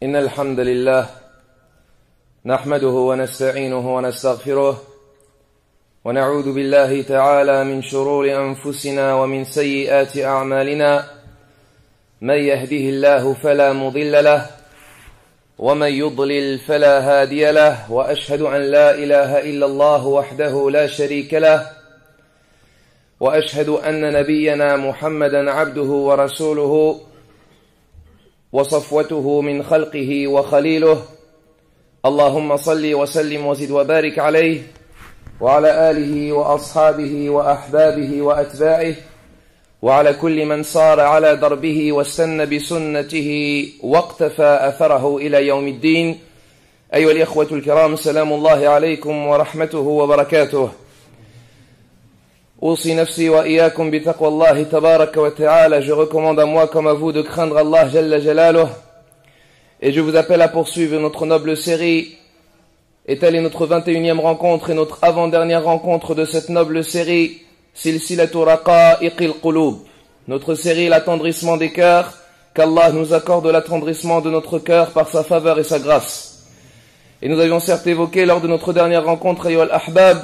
إن الحمد لله نحمده ونستعينه ونستغفره ونعوذ بالله تعالى من شرور أنفسنا ومن سيئات أعمالنا من يهده الله فلا مضل له ومن يضلل فلا هادي له وأشهد أن لا إله إلا الله وحده لا شريك له وأشهد أن نبينا محمدا عبده ورسوله وصفوته من خلقه وخليله اللهم صل وسلم وزد وبارك عليه وعلى آله وأصحابه وأحبابه وأتباعه وعلى كل من صار على دربه واستنى بسنته واقتفى أثره إلى يوم الدين. أيها الإخوة الكرام، سلام الله عليكم ورحمته وبركاته. أوصي نفسي وإياكم بتقوى الله تبارك وتعالى. Je recommande à moi comme à vous de craindre Allah Jalla Jalaluh. Et je vous appelle à poursuivre notre noble série. Et telle est notre 21e rencontre et notre avant-dernière rencontre de cette noble série, Silsilatu Raqa'iqil Qulub. Notre série, l'attendrissement des cœurs, qu'Allah nous accorde l'attendrissement de notre cœur par sa faveur et sa grâce. Et nous avions certes évoqué lors de notre dernière rencontre, Ayyuhal Ahbab,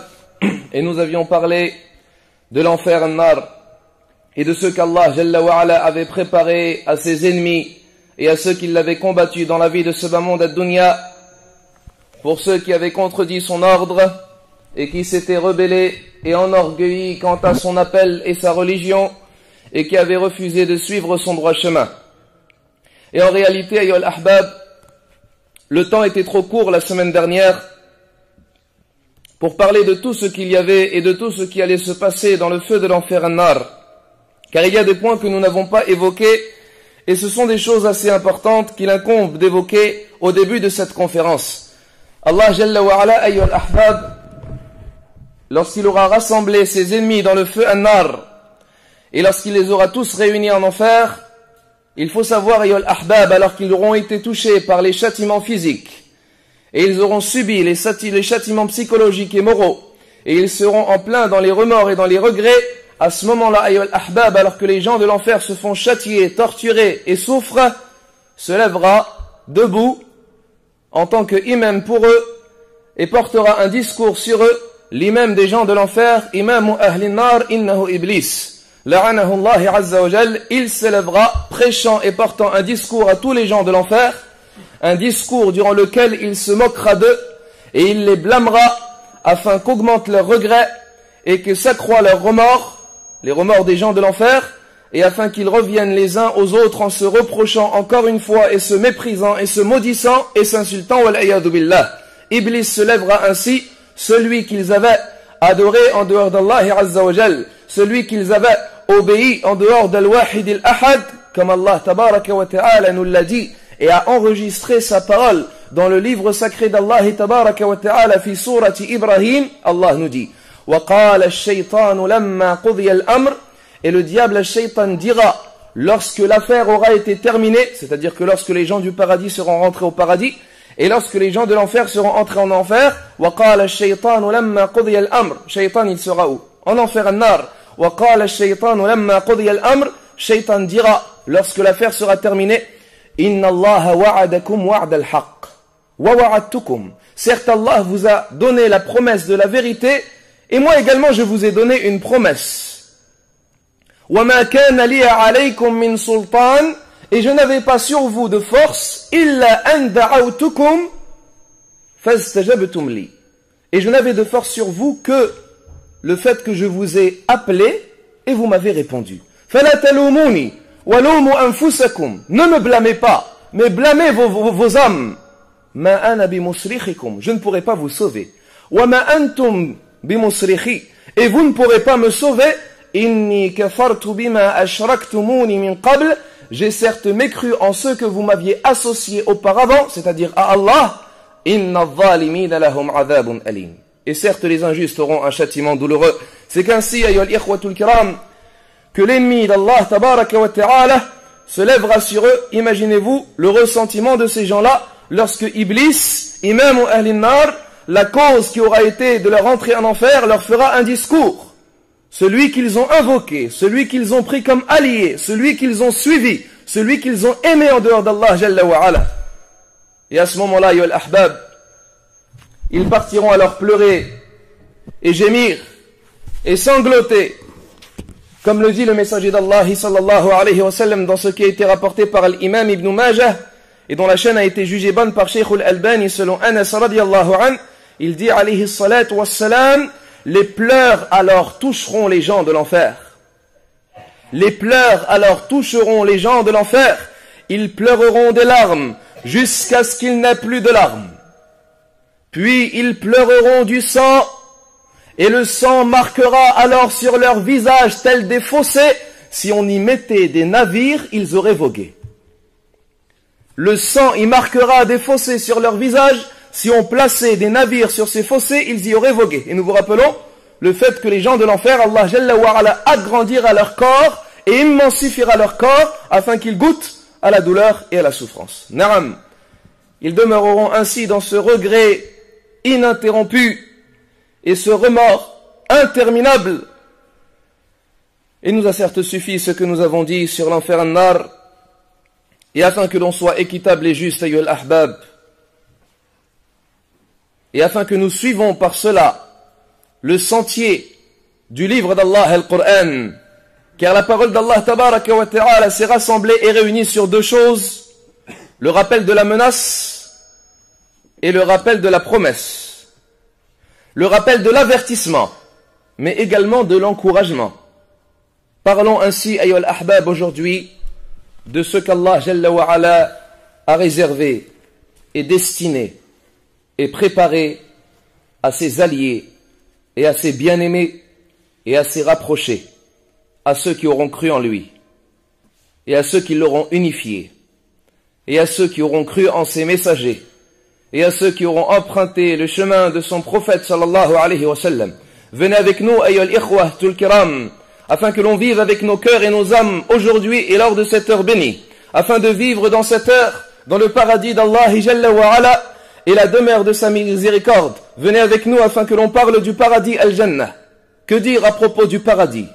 et nous avions parlé de l'enfer An-Nar, et de ce qu'Allah Jalla wa Ala avait préparé à ses ennemis et à ceux qui l'avaient combattu dans la vie de ce bas monde ad-dunya, pour ceux qui avaient contredit son ordre et qui s'étaient rebellés et enorgueillis quant à son appel et sa religion et qui avaient refusé de suivre son droit chemin. Et en réalité, Ayyuhal Ahbab, le temps était trop court la semaine dernière pour parler de tout ce qu'il y avait et de tout ce qui allait se passer dans le feu de l'enfer An-Nar. Car il y a des points que nous n'avons pas évoqués et ce sont des choses assez importantes qu'il incombe d'évoquer au début de cette conférence. Allah Jalla wa Ala, Ayyuhal Ahbab, lorsqu'il aura rassemblé ses ennemis dans le feu An-Nar et lorsqu'il les aura tous réunis en enfer, il faut savoir, Ayyuhal Ahbab, alors qu'ils auront été touchés par les châtiments physiques et ils auront subi les châtiments psychologiques et moraux, et ils seront en plein dans les remords et dans les regrets, à ce moment-là, Ayyuhal Ahbab, alors que les gens de l'enfer se font châtier, torturer et souffrent, se lèvera debout en tant que imam pour eux et portera un discours sur eux, l'imam des gens de l'enfer, imamu ahlin nar innahu iblis, la'anahu Allah azza wa jal. Il se lèvera prêchant et portant un discours à tous les gens de l'enfer, un discours durant lequel il se moquera d'eux et il les blâmera afin qu'augmentent leurs regrets et que s'accroît leurs remords, les remords des gens de l'enfer, et afin qu'ils reviennent les uns aux autres en se reprochant encore une fois et se méprisant et se maudissant et s'insultant. Wal-iyadu billah. Iblis se lèvera ainsi, celui qu'ils avaient adoré en dehors d'Allah azza wa jal, celui qu'ils avaient obéi en dehors d'Al-Wahid al-Ahad, comme Allah tabaraka wa ta'ala nous l'a dit et a enregistré sa parole dans le livre sacré d'Allah tabaraka wa ta'ala fi surati Ibrahim. Allah nous dit: wa qala ash-shaytanu lamma qudiya al-amr, et le diable ash-shaytan dira lorsque l'affaire aura été terminée, c'est-à-dire que lorsque les gens du paradis seront rentrés au paradis et lorsque les gens de l'enfer seront entrés en enfer. Wa qala ash-shaytanu lamma qudiya al-amr, shaytan il sera où? En enfer an-nar. Wa qala ash-shaytanu lamma qudiya al-amr, shaytan dira lorsque l'affaire sera terminée: Inna Allah wa'adakum wa'da al-haqq wa wa'adtukum. Certes, Allah vous a donné la promesse de la vérité et moi également je vous ai donné une promesse. Wa ma kana li alaykum min sultan, et je n'avais pas sur vous de force, illa an da'awtukum fastajabtum li, et je n'avais de force sur vous que le fait que je vous ai appelé et vous m'avez répondu. Fala talumuni walumu anfusakum, ne me blâmez pas, mais blâmez vos âmes. Ma ana bimusrikhikum, je ne pourrai pas vous sauver. Wa ma antum bimusrikhi, et vous ne pourrez pas me sauver. Inni kafartu bima ashraktumuni min qabl, j'ai certes mécru en ceux que vous m'aviez associés auparavant, c'est-à-dire à Allah. Inna adh-dhalimina lahum adhabun alim, et certes les injustes auront un châtiment douloureux. C'est qu'ainsi, ayyuhal ikhwatul kiram, que l'ennemi d'Allah tabaraka wa ta'ala se lèvera sur eux. Imaginez-vous le ressentiment de ces gens-là lorsque Iblis, imamu ahlin nar, la cause qui aura été de leur entrée en enfer, leur fera un discours. Celui qu'ils ont invoqué, celui qu'ils ont pris comme allié, celui qu'ils ont suivi, celui qu'ils ont aimé en dehors d'Allah Jalla wa Ala. Et à ce moment-là, ayyuha al-ahbab, ils partiront alors pleurer et gémir et sangloter, comme le dit le messager d'Allah sallallahu alayhi wa sallam dans ce qui a été rapporté par l'imam Ibn Majah et dont la chaîne a été jugée bonne par Shaykh al-Albani selon Anas radiyallahu anhu. Il dit alayhi salatu wassalam, les pleurs alors toucheront les gens de l'enfer. Les pleurs alors toucheront les gens de l'enfer. Ils pleureront des larmes jusqu'à ce qu'il n'ait plus de larmes. Puis ils pleureront du sang, et le sang marquera alors sur leur visage tel des fossés. Si on y mettait des navires, ils auraient vogué. Le sang y marquera des fossés sur leur visage. Si on plaçait des navires sur ces fossés, ils y auraient vogué. Et nous vous rappelons le fait que les gens de l'enfer, Allah Jalla wa Ala agrandira leur corps et immensifiera leur corps afin qu'ils goûtent à la douleur et à la souffrance. Naam. Ils demeureront ainsi dans ce regret ininterrompu et ce remords interminable. Il nous a certes suffi ce que nous avons dit sur l'enfer an-nar, et afin que l'on soit équitable et juste, ayyuhal ahbab, et afin que nous suivons par cela le sentier du livre d'Allah, al-Qur'an, car la parole d'Allah tabaraka wa ta'ala s'est rassemblée et réunie sur deux choses: le rappel de la menace et le rappel de la promesse. Le rappel de l'avertissement, mais également de l'encouragement. Parlons ainsi, ayyuhal ahbab, aujourd'hui, de ce qu'Allah Jalla wa Ala a réservé et destiné et préparé à ses alliés et à ses bien-aimés et à ses rapprochés, à ceux qui auront cru en lui, et à ceux qui l'auront unifié, et à ceux qui auront cru en ses messagers, et à ceux qui auront emprunté le chemin de son prophète sallallahu alayhi wa sallam. Venez avec nous, ayyuhal ikhwah tul kiram, afin que l'on vive avec nos cœurs et nos âmes aujourd'hui et lors de cette heure bénie, afin de vivre dans cette heure, dans le paradis d'Allah Jalla wa Ala et la demeure de sa miséricorde. Venez avec nous afin que l'on parle du paradis al-Jannah. Que dire à propos du paradis?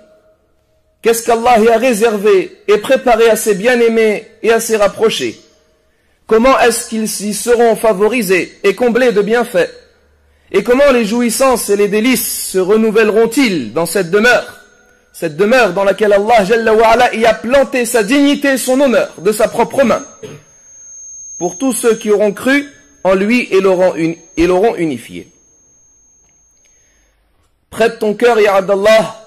Qu'est-ce qu'Allah y a réservé et préparé à ses bien-aimés et à ses rapprochés? Comment est-ce qu'ils y seront favorisés et comblés de bienfaits? Et comment les jouissances et les délices se renouvelleront-ils dans cette demeure dans laquelle Allah Jalla wa Ala y a planté sa dignité et son honneur de sa propre main, pour tous ceux qui auront cru en lui et l'auront unifié. Prête ton cœur, ya Abdallah,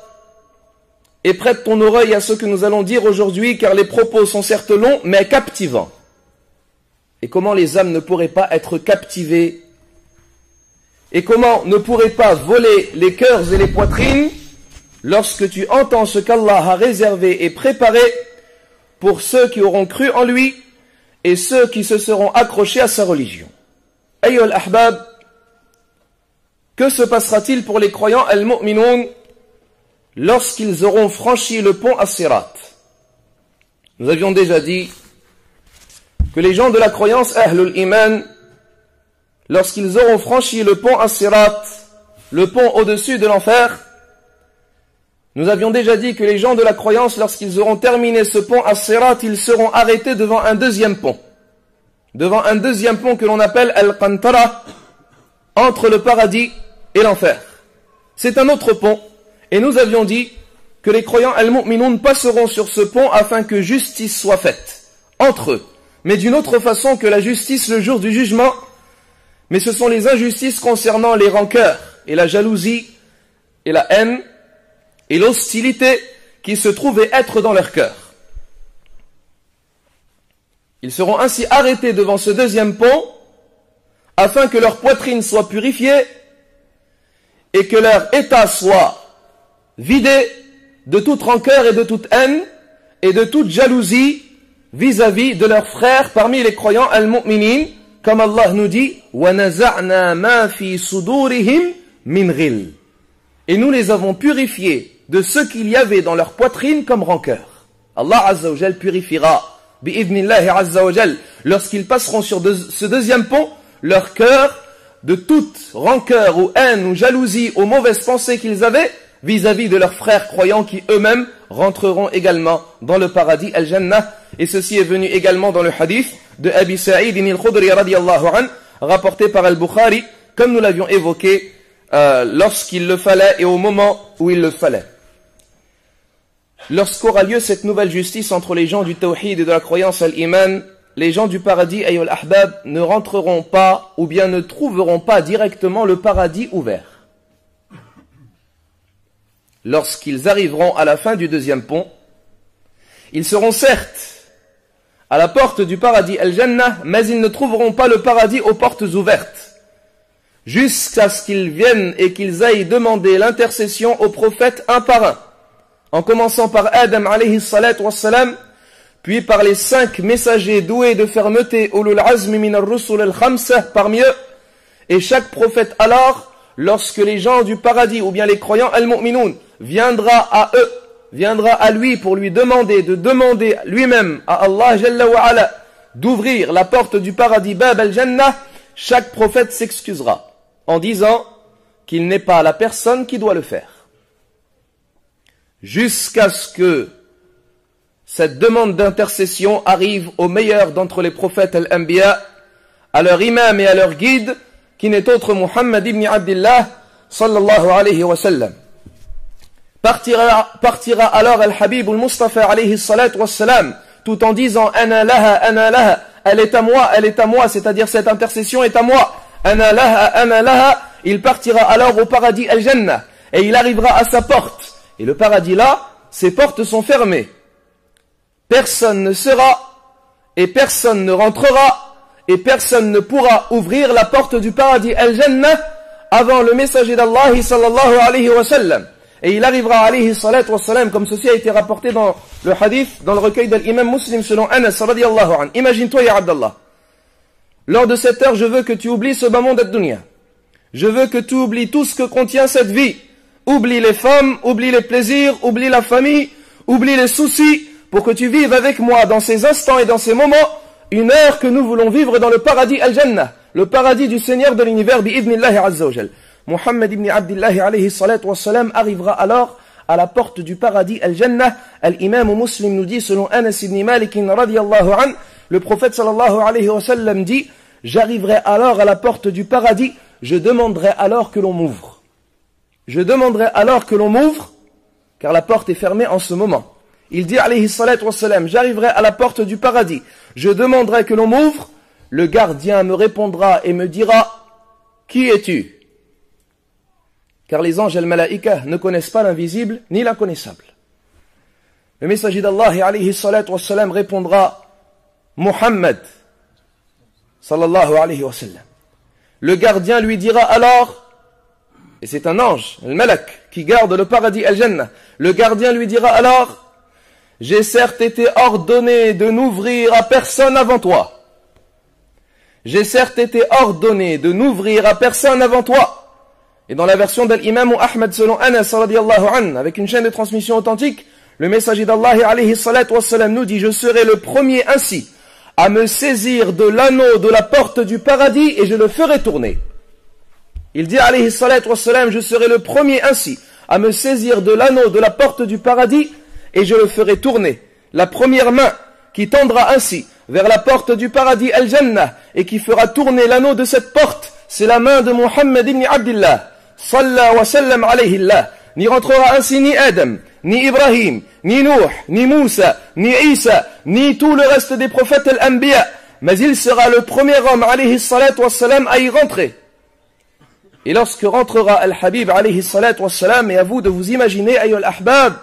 et prête ton oreille à ce que nous allons dire aujourd'hui, car les propos sont certes longs, mais captivants. Et comment les âmes ne pourraient pas être captivées, et comment ne pourraient pas voler les cœurs et les poitrines lorsque tu entends ce qu'Allah a réservé et préparé pour ceux qui auront cru en lui et ceux qui se seront accrochés à sa religion. Ayyuhal ahbab, que se passera-t-il pour les croyants al-mu'minoun lorsqu'ils auront franchi le pont as-sirat? Nous avions déjà dit que les gens de la croyance ahlul iman, lorsqu'ils auront franchi le pont as-sirat, le pont au-dessus de l'enfer, nous avions déjà dit que les gens de la croyance, lorsqu'ils auront terminé ce pont as-sirat, ils seront arrêtés devant un deuxième pont. Devant un deuxième pont que l'on appelle al-qantara, entre le paradis et l'enfer. C'est un autre pont. Et nous avions dit que les croyants al-mu'minoun passeront sur ce pont afin que justice soit faite entre eux. Mais d'une autre façon que la justice le jour du jugement. Mais ce sont les injustices concernant les rancœurs et la jalousie et la haine et l'hostilité qui se trouvaient être dans leur cœur. Ils seront ainsi arrêtés devant ce deuxième pont afin que leur poitrine soit purifiée et que leur état soit vidé de toute rancœur et de toute haine et de toute jalousie vis-à-vis de leurs frères parmi les croyants al-mu'minin, comme Allah nous dit وَنَزَعْنَا مَا فِي صُدُورِهِمْ مِنْ غِلٍّ. Et nous les avons purifiés de ce qu'il y avait dans leur poitrine comme rancœur. Allah Azza wa Jal purifiera bi'idhnillahi Azza wa Jal lorsqu'ils passeront sur ce deuxième pont leur cœur de toute rancœur ou haine ou jalousie ou mauvaise pensée qu'ils avaient vis-à-vis de leurs frères croyants qui eux-mêmes rentreront également dans le paradis al-Jannah. Et ceci est venu également dans le hadith de Abi Sa'id al-Khudri radiyallahu anhu, rapporté par Al-Bukhari, comme nous l'avions évoqué, lorsqu'il le fallait et au moment où il le fallait. Lorsqu'aura lieu cette nouvelle justice entre les gens du tawhid et de la croyance al-iman, les gens du paradis, ayyul ahbab, ne rentreront pas ou bien ne trouveront pas directement le paradis ouvert. Lorsqu'ils arriveront à la fin du deuxième pont, ils seront certes à la porte du paradis al-Jannah, mais ils ne trouveront pas le paradis aux portes ouvertes, jusqu'à ce qu'ils viennent et qu'ils aillent demander l'intercession aux prophètes un par un, en commençant par Adam alayhi salatu wassalam, puis par les 5 messagers doués de fermeté ulul azmi min ar-rusul al-khamsa parmi eux, et chaque prophète alors, lorsque les gens du paradis ou bien les croyants al-mu'minoun viendra à eux, viendra à lui pour lui demander de demander lui-même à Allah Jalla wa Ala d'ouvrir la porte du paradis Bab al-Jannah, chaque prophète s'excusera en disant qu'il n'est pas la personne qui doit le faire. Jusqu'à ce que cette demande d'intercession arrive au meilleur d'entre les prophètes al-Anbiya, à leur imam et à leur guide, qui n'est autre Muhammad ibn Abdillah sallallahu alayhi wa sallam. Partira alors al-Habib al-Mustafa alayhi salatu wa salam, tout en disant ana laha, elle est à moi, c'est-à-dire cette intercession est à moi. Ana laha, il partira alors au paradis al-Jannah, et il arrivera à sa porte. Et le paradis là, ses portes sont fermées. Personne ne sera, et personne ne rentrera, et personne ne pourra ouvrir la porte du paradis al-Jannah avant le messager d'Allah sallallahu alayhi wa sallam. Et il arrivera alayhi salatu wa sallam, comme ceci a été rapporté dans le hadith, dans le recueil de l'imam Muslim selon Anas radiyallahu anhu. Imagine-toi ya Abdallah, lors de cette heure je veux que tu oublies ce bas monde ad-dunya. Je veux que tu oublies tout ce que contient cette vie. Oublie les femmes, oublie les plaisirs, oublie la famille, oublie les soucis, pour que tu vives avec moi dans ces instants et dans ces moments, une heure que nous voulons vivre dans le paradis al-Jannah, le paradis du Seigneur de l'univers, bi'idnillahi azza wa jal. Muhammad ibn Abdillah alayhi salatu wa salam arrivera alors à la porte du paradis al-Jannah. Al-Imam Muslim nous dit, selon Anas ibn Malik radiyallahu anhu, le prophète sallallahu alayhi wa sallam dit, j'arriverai alors à la porte du paradis, je demanderai alors que l'on m'ouvre. Je demanderai alors que l'on m'ouvre, car la porte est fermée en ce moment. Il dit, alayhi salatu wassalam, j'arriverai à la porte du paradis, je demanderai que l'on m'ouvre, le gardien me répondra et me dira, qui es-tu? Car les anges al-malaïka ne connaissent pas l'invisible ni l'inconnaissable. Le messager d'Allah, alayhi salatu wassalam, répondra, Muhammad, sallallahu alayhi wa sallam. Le gardien lui dira alors, et c'est un ange, le malak, qui garde le paradis al-Jannah. Le gardien lui dira alors, j'ai certes été ordonné de n'ouvrir à personne avant toi. J'ai certes été ordonné de n'ouvrir à personne avant toi. Et dans la version de l'imam Ahmad selon Anas radiyallahu anhu, avec une chaîne de transmission authentique, le messager d'Allah alayhi salatu wassalam nous dit, je serai le premier ainsi à me saisir de l'anneau de la porte du paradis et je le ferai tourner. Il dit alayhi salatu wassalam, je serai le premier ainsi à me saisir de l'anneau de la porte du paradis et je le ferai tourner. La première main qui tendra ainsi vers la porte du paradis al-Jannah et qui fera tourner l'anneau de cette porte, c'est la main de Muhammad ibn Abdillah sallallahu wa sallam alayhi Allah. N'y rentrera ainsi ni Adam, ni Ibrahim, ni Nuh, ni Moussa, ni Isa, ni tout le reste des prophètes al-Anbiya, mais il sera le premier homme alayhi salatu wassalam à y rentrer. Et lorsque rentrera Al-Habib alayhi salatu wassalam, et à vous de vous imaginer, ayyul ahbab,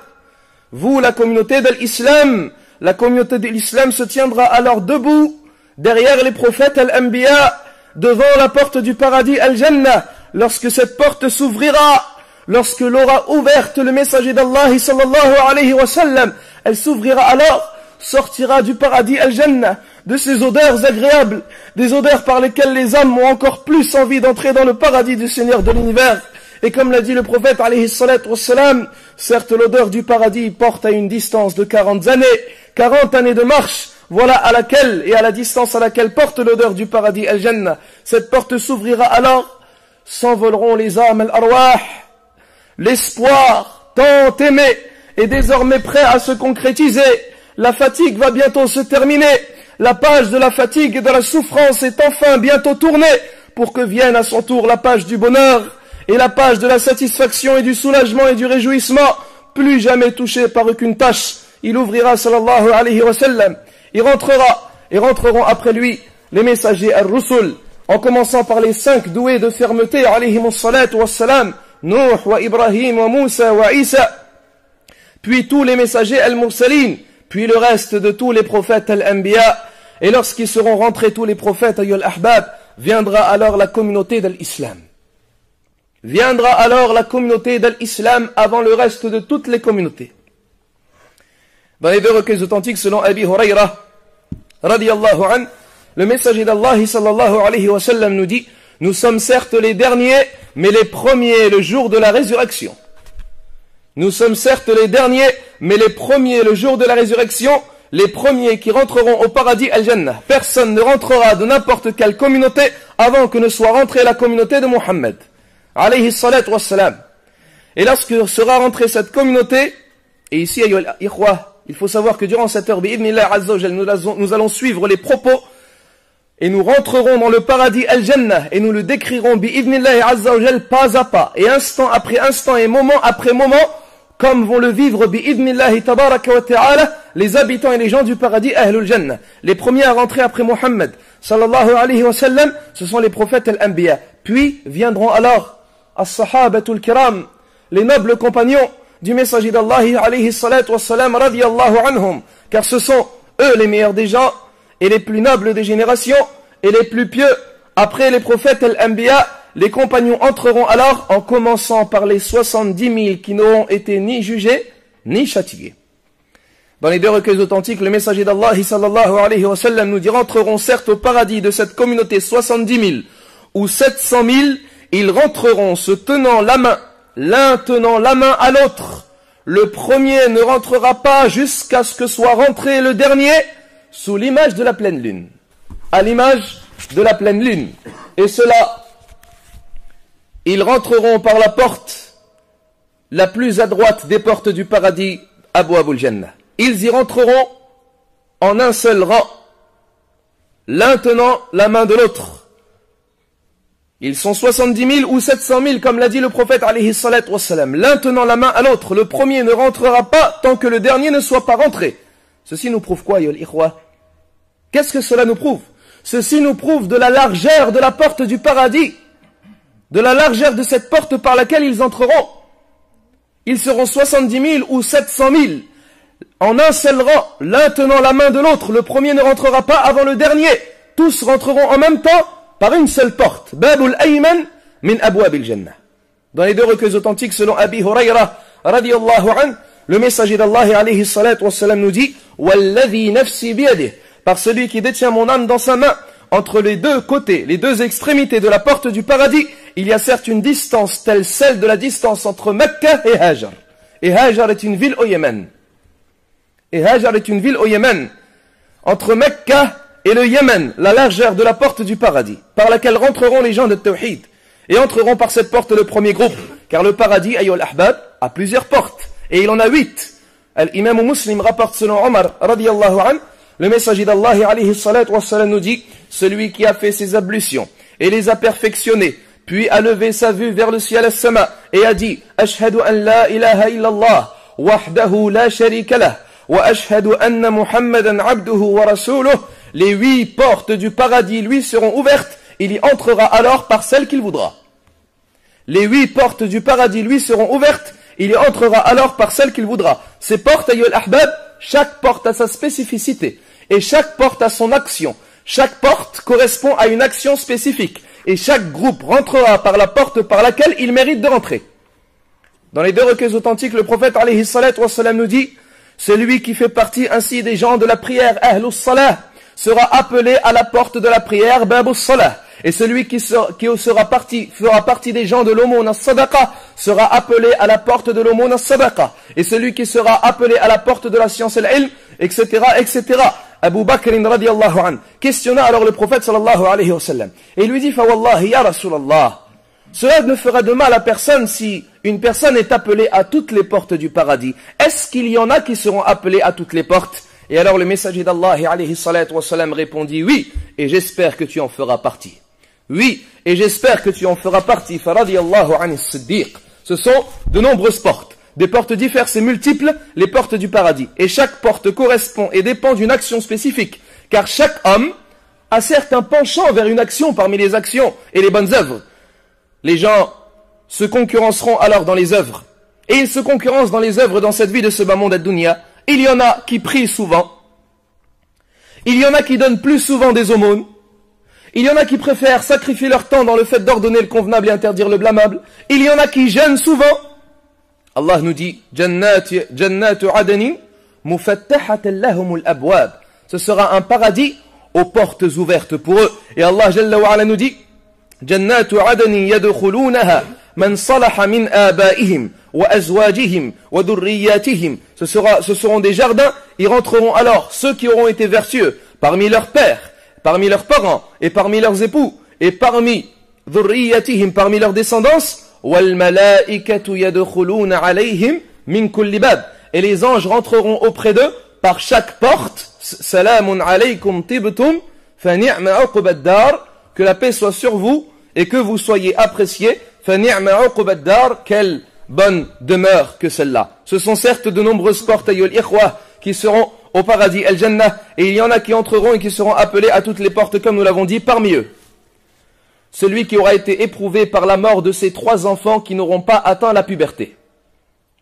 vous, la communauté de l'islam, la communauté de l'islam se tiendra alors debout, derrière les prophètes al-Anbiya, devant la porte du paradis al-Jannah, lorsque cette porte s'ouvrira, lorsque l'aura ouverte le messager d'Allah sallallahu alayhi wa sallam, elle s'ouvrira alors, sortira du paradis al-Jannah, de ces odeurs agréables, des odeurs par lesquelles les âmes ont encore plus envie d'entrer dans le paradis du Seigneur de l'univers. Et comme l'a dit le prophète alayhi salatu wassalam, certes l'odeur du paradis porte à une distance de 40 années de marche, voilà à laquelle et à la distance à laquelle porte l'odeur du paradis al-Jannah. Cette porte s'ouvrira alors, s'envoleront les âmes al-arwah, L'espoir, tant aimé, est désormais prêt à se concrétiser. La fatigue va bientôt se terminer. La page de la fatigue et de la souffrance est enfin bientôt tournée pour que vienne à son tour la page du bonheur et la page de la satisfaction et du soulagement et du réjouissement, plus jamais touché par aucune tâche. Il ouvrira, sallallahu alayhi wa sallam, il rentrera, et rentreront après lui les messagers al-Rusul, en commençant par les 5 doués de fermeté, alayhimus salatu wassalam, Nuh wa Ibrahim wa Moussa wa Isa, puis tous les messagers al-Mursalin, puis le reste de tous les prophètes al-Anbiya, et lorsqu'ils seront rentrés tous les prophètes ayyul ahbab, viendra alors la communauté de l'islam. Viendra alors la communauté de l'islam avant le reste de toutes les communautés. Dans les 2 recueils authentiques selon Abi Huraira, radiyallahu an, le messager d'Allah sallallahu alayhi wa sallam nous dit: nous sommes certes les derniers, mais les premiers le jour de la résurrection. Nous sommes certes les derniers, mais les premiers le jour de la résurrection, les premiers qui rentreront au paradis al-Jannah. Personne ne rentrera de n'importe quelle communauté avant que ne soit rentrée la communauté de Muhammad, alayhi salatu wassalam. Et lorsque sera rentrée cette communauté, et ici, il faut savoir que durant cette heure, bi'idhnillah azza wa jal, nous allons suivre les propos et nous rentrerons dans le paradis al-Jannah et nous le décrirons bi'idhnillah azza wa jal pas à pas et instant après instant et moment après moment, comme vont le vivre bi'idhnillah tabaraka wa ta'ala les habitants et les gens du paradis ahlul Jannah. Les premiers à rentrer après Muhammad sallallahu alayhi wa sallam, ce sont les prophètes al-Anbiya. Puis viendront alors as-sahabatul kiram, les nobles compagnons du messager d'Allah alayhi salatu wassalam radiyallahu anhum, car ce sont eux les meilleurs des gens et les plus nobles des générations et les plus pieux. Après les prophètes al-Anbiya, les compagnons entreront alors en commençant par les 70 000 qui n'auront été ni jugés ni châtiés. Dans les 2 recueils authentiques, le messager d'Allah sallallahu alayhi wa sallam nous dit: rentreront certes au paradis de cette communauté 70 000 ou 700 000, ils rentreront se tenant la main, l'un tenant la main à l'autre. Le premier ne rentrera pas jusqu'à ce que soit rentré le dernier, sous l'image de la pleine lune. À l'image de la pleine lune. Et cela, ils rentreront par la porte la plus à droite des portes du paradis, Abwabul Jannah. Ils y rentreront en un seul rang, l'un tenant la main de l'autre. Ils sont 70 000 ou 700 000, comme l'a dit le prophète alayhi salatu wassalam. L'un tenant la main à l'autre. Le premier ne rentrera pas tant que le dernier ne soit pas rentré. Ceci nous prouve quoi, yol ikhwa? Qu'est-ce que cela nous prouve? Ceci nous prouve de la largeur de la porte du paradis, de la largeur de cette porte par laquelle ils entreront. Ils seront 70 000 ou 700 000, en un seul rang, l'un tenant la main de l'autre. Le premier ne rentrera pas avant le dernier. Tous rentreront en même temps par une seule porte. Babul Ayman min Abwabil Jannah. Dans les 2 recueils authentiques selon Abi Huraira radiyallahu an, le messager d'Allah alayhi salatu wassalam nous dit: Walladhi nafsi biyadih, par celui qui détient mon âme dans sa main, entre les 2 côtés, les 2 extrémités de la porte du paradis, il y a certes une distance telle celle de la distance entre Mecca et Hajar. Et Hajar est une ville au Yémen. Et Hajar est une ville au Yémen. Entre Mecca et le Yémen, la largeur de la porte du paradis, par laquelle rentreront les gens de Tawhid. Et entreront par cette porte le premier groupe, car le paradis, ayyul ahbab, a plusieurs portes. Et il en a 8. L'imam Muslim rapporte selon Omar, radiyallahu an, le messager d'Allah alayhi salatu wassalam nous dit: celui qui a fait ses ablutions et les a perfectionnées, puis a levé sa vue vers le ciel as-sama et a dit: Ashhadu an la ilaha illallah, wahdahu la sharika lah, wa ashhadu anna Muhammadan abduhu wa rasuluh, les 8 portes du paradis lui seront ouvertes, il y entrera alors par celle qu'il voudra. Les 8 portes du paradis lui seront ouvertes, il y entrera alors par celle qu'il voudra. Ces portes, ayyul ahbab, chaque porte a sa spécificité, et chaque porte a son action. Chaque porte correspond à une action spécifique, et chaque groupe rentrera par la porte par laquelle il mérite de rentrer. Dans les 2 recueils authentiques, le prophète alayhi salatu wassalam nous dit: celui qui fait partie ainsi des gens de la prière, ahlus salah, sera appelé à la porte de la prière, babus salah. Et celui qui fera partie des gens de l'aumône as-sadaqa sera appelé à la porte de l'aumône as-sadaqa. Et celui qui sera appelé à la porte de la science et l'ilm, etc., etc. Abu Bakr radiyallahu an questionna alors le prophète sallallahu alayhi wa sallam et lui dit: fa wallahi ya Rasulallah, Cela ne fera de mal à personne si une personne est appelée à toutes les portes du paradis. Est-ce qu'il y en a qui seront appelés à toutes les portes? Et alors le messager d'Allah alayhi salatu wa salam répondit oui, et j'espère que tu en feras partie. Oui, et j'espère que tu en feras partie. Faradiyallahu anis siddiq. Ce sont de nombreuses portes. Des portes diverses et multiples, les portes du paradis. Et chaque porte correspond et dépend d'une action spécifique. Car chaque homme a certes un penchant vers une action parmi les actions et les bonnes œuvres. Les gens se concurrenceront alors dans les œuvres. Et ils se concurrencent dans les œuvres dans cette vie de ce bas monde ad-dunya. Il y en a qui prient souvent. Il y en a qui donnent plus souvent des aumônes. Il y en a qui préfèrent sacrifier leur temps dans le fait d'ordonner le convenable et interdire le blâmable. Il y en a qui jeûnent souvent. Allah nous dit Jannatu adnin mufattahatan lahumul abwab. Ce sera un paradis aux portes ouvertes pour eux. Et Allah Jalla wa Ala nous dit Jannatu adnin yadkhulunaha man salaha min abaihim wa azwajihim wa dhurriyyatihim. Ce seront des jardins, y rentreront alors ceux qui auront été vertueux parmi leurs pères, parmi leurs parents et parmi leurs époux et parmi dhurriyyatihim, parmi leurs descendance. Wal malaikatu yadkhuluna alayhim min kulli bab. Et les anges rentreront auprès d'eux par chaque porte. Salamun alaykum tibtum fa ni'ma uqbad dar. Que la paix soit sur vous et que vous soyez appréciés. Fa ni'ma uqbad dar. Quelle bonne demeure que celle-là. Ce sont certes de nombreuses portes ayyul ikhwa qui seront au paradis al-Jannah, et il y en a qui entreront et qui seront appelés à toutes les portes comme nous l'avons dit. Parmi eux celui qui aura été éprouvé par la mort de ses 3 enfants qui n'auront pas atteint la puberté.